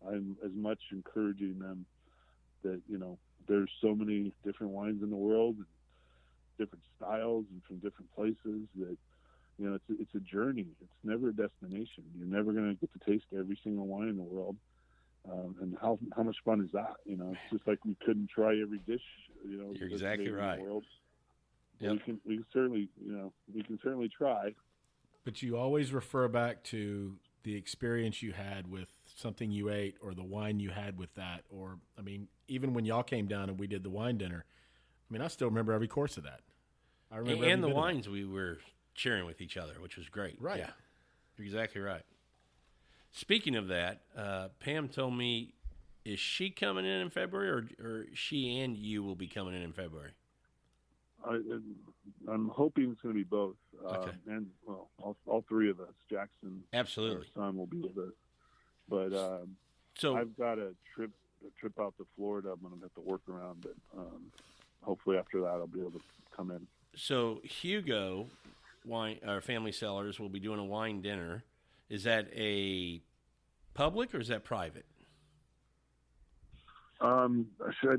I'm as much encouraging them that, you know, there's so many different wines in the world, and different styles and from different places, that, you know, it's a journey. It's never a destination. You're never going to get to taste every single wine in the world. And how much fun is that? You know, it's just like we couldn't try every dish, you know. You're exactly right. In the world. Yep. We can certainly, you know, we can certainly try. But you always refer back to the experience you had with something you ate, or the wine you had with that. Or, I mean, even when y'all came down and we did the wine dinner, I mean, I still remember every course of that. I remember and the wines we were sharing with each other, which was great. Right. Yeah, you're exactly right. Speaking of that, Pam told me, is she coming in February, or she and you will be coming in February? I'm hoping it's going to be both. Okay. And, well, all three of us. Jackson, Absolutely, our son, will be with us. But so I've got a trip out to Florida. I'm going to have to work around, but hopefully after that I'll be able to come in. So Hugo Family Cellars will be doing a wine dinner. Is that a public or is that private? I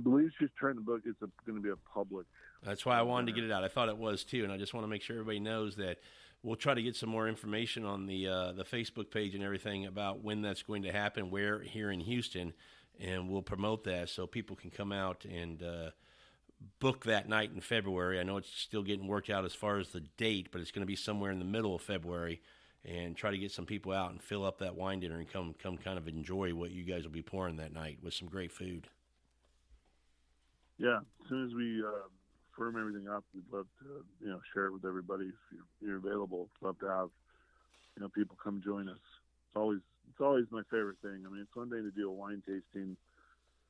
believe she's trying to book. It's going to be a public. That's why I wanted to get it out. I thought it was too, and I just want to make sure everybody knows that we'll try to get some more information on the Facebook page and everything about when that's going to happen, where here in Houston, and we'll promote that so people can come out and book that night in February. I know it's still getting worked out as far as the date, but it's going to be somewhere in the middle of February, and try to get some people out and fill up that wine dinner and come kind of enjoy what you guys will be pouring that night with some great food. Yeah, as soon as we firm everything up, we'd love to, you know, share it with everybody if you're available. Love to have, you know, people come join us. It's always my favorite thing. I mean, it's one thing to do a wine tasting,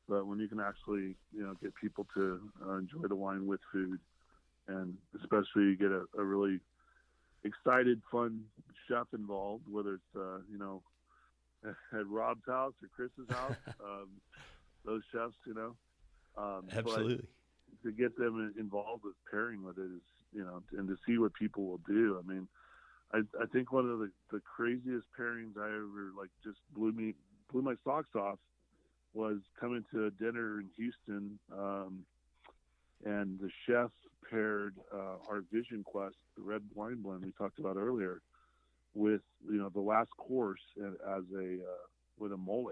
but when you can actually, you know, get people to enjoy the wine with food, and especially you get a really excited, fun chef involved, whether it's, you know, at Rob's house or Chris's house, those chefs, you know. Absolutely. But to get them involved with pairing with it is, you know, and to see what people will do. I mean, I think one of the craziest pairings I ever, like, just blew my socks off was coming to a dinner in Houston, and the chef paired our Vision Quest, the red wine blend we talked about earlier, with, you know, the last course as with a mole,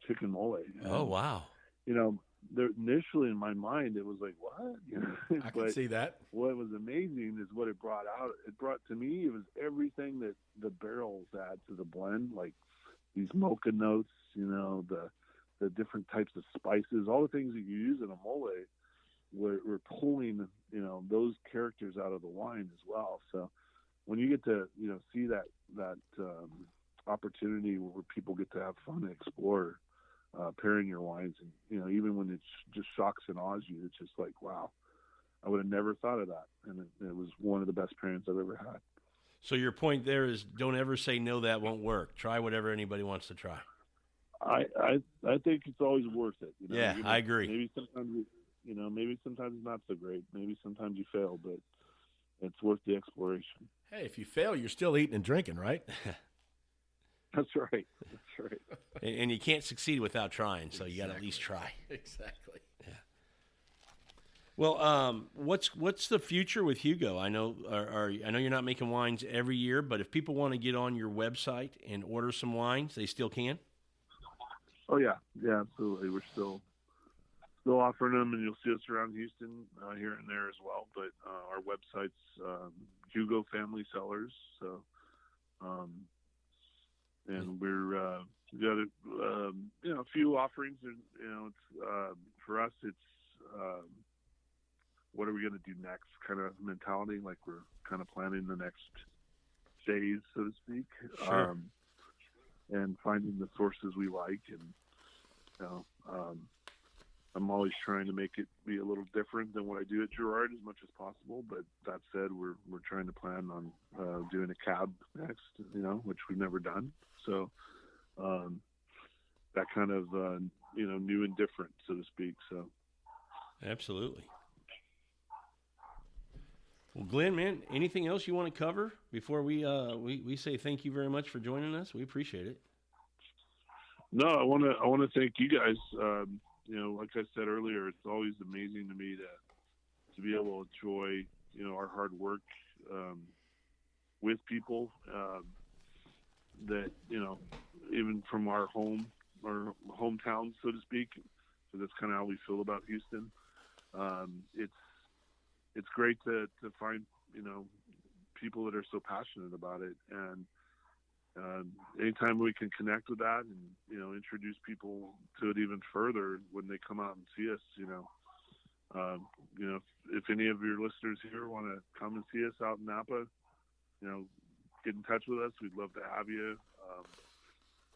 chicken mole. Oh, wow. You know, initially in my mind it was like, what? You know, I can see that. What was amazing is what it brought out. It brought to me, it was everything that the barrels add to the blend, like these mocha notes, you know, the different types of spices, all the things that you use in a mole. We're pulling, you know, those characters out of the wine as well. So when you get to, you know, see that opportunity where people get to have fun and explore pairing your wines, and, you know, even when it just shocks and awes you, it's just like, wow, I would have never thought of that. And it was one of the best pairings I've ever had. So your point there is, don't ever say no, that won't work. Try whatever anybody wants to try. I think it's always worth it. You know? Yeah, I agree. Maybe sometimes, you know, maybe sometimes it's not so great. Maybe sometimes you fail, but it's worth the exploration. Hey, if you fail, you're still eating and drinking, right? That's right. That's right. And you can't succeed without trying, so you got to at least try. Exactly. Yeah. Well, what's the future with Hugo? I know I know you're not making wines every year, but if people want to get on your website and order some wines, they still can. Oh yeah, absolutely. We're still offering them, and you'll see us around Houston here and there as well. But our website's Hugo Family Cellars. So, and we got a few offerings. And it's for us, it's what are we going to do next kind of mentality. Like we're kind of planning the next phase, so to speak. Sure. And finding the sources we like, and I'm always trying to make it be a little different than what I do at Girard as much as possible. But that said, we're trying to plan on doing a cab next, which we've never done. So that kind of new and different, so to speak. So absolutely. Well, Glenn, man, anything else you want to cover before we say thank you very much for joining us? We appreciate it. No, I want to thank you guys. Like I said earlier, it's always amazing to me to be able to enjoy, our hard work with people that, even from our hometown, so to speak, so that's kind of how we feel about Houston. It's great to find, people that are so passionate about it. And anytime we can connect with that and, introduce people to it even further when they come out and see us, if any of your listeners here want to come and see us out in Napa, get in touch with us. We'd love to have you.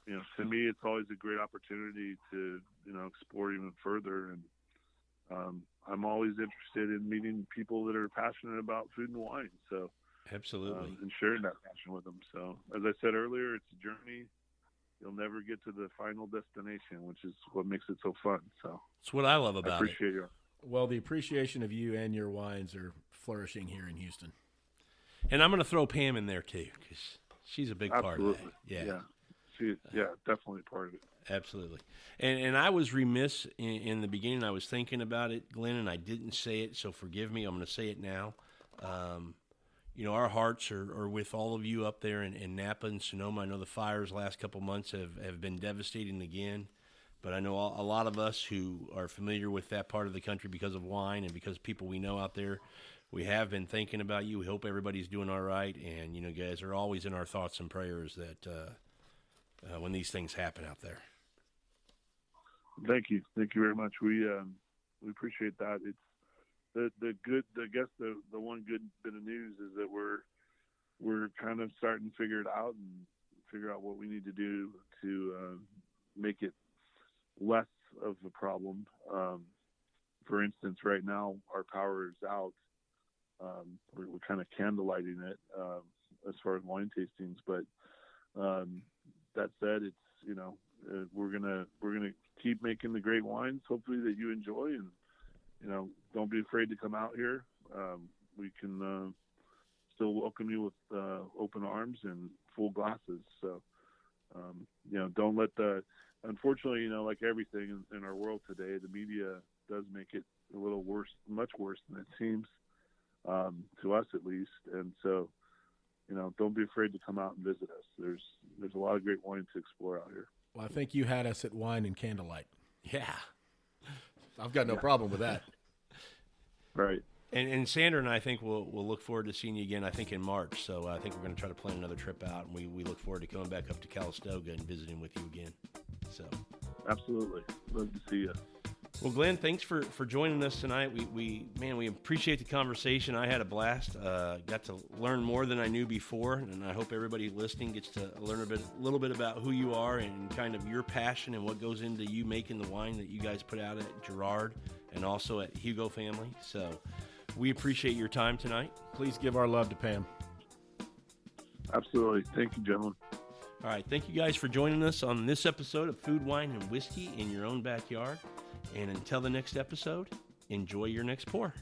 To me, it's always a great opportunity to, explore even further. And I'm always interested in meeting people that are passionate about food and wine. So absolutely, and sharing that passion with them. So as I said earlier, it's a journey. You'll never get to the final destination, which is what makes it so fun. So it's what I love about I appreciate you. Well, the appreciation of you and your wines are flourishing here in Houston. And I'm going to throw Pam in there too, because she's a big part of that. Yeah. Definitely part of it. Absolutely. And I was remiss in the beginning. I was thinking about it, Glenn, and I didn't say it, so forgive me. I'm going to say it now. Our hearts are with all of you up there in Napa and Sonoma. I know the fires last couple months have been devastating again, but I know a lot of us who are familiar with that part of the country because of wine and because people we know out there, we have been thinking about you. We hope everybody's doing all right, and, guys are always in our thoughts and prayers that when these things happen out there. Thank you very much. We appreciate that. It's the good. I guess the one good bit of news is that we're kind of starting to figure it out and figure out what we need to do to make it less of a problem. For instance, right now our power is out. We're kind of candlelighting it as far as wine tastings, but that said, it's we're gonna keep making the great wines, hopefully that you enjoy, and don't be afraid to come out here. We can still welcome you with open arms and full glasses. So don't let unfortunately, like everything in our world today, the media does make it a little worse, much worse than it seems, to us at least. And so don't be afraid to come out and visit us. There's a lot of great wine to explore out here. Well, I think you had us at wine and candlelight. Yeah. I've got no problem with that. Right. And Sandra and I think we'll look forward to seeing you again, I think in March. So I think we're going to try to plan another trip out, and we look forward to coming back up to Calistoga and visiting with you again. So absolutely. Love to see you. Well, Glenn, thanks for joining us tonight. We appreciate the conversation. I had a blast. Got to learn more than I knew before, and I hope everybody listening gets to learn a little bit about who you are and kind of your passion and what goes into you making the wine that you guys put out at Girard and also at Hugo Family. So we appreciate your time tonight. Please give our love to Pam. Absolutely. Thank you, gentlemen. All right. Thank you guys for joining us on this episode of Food, Wine, and Whiskey in Your Own Backyard. And until the next episode, enjoy your next pour.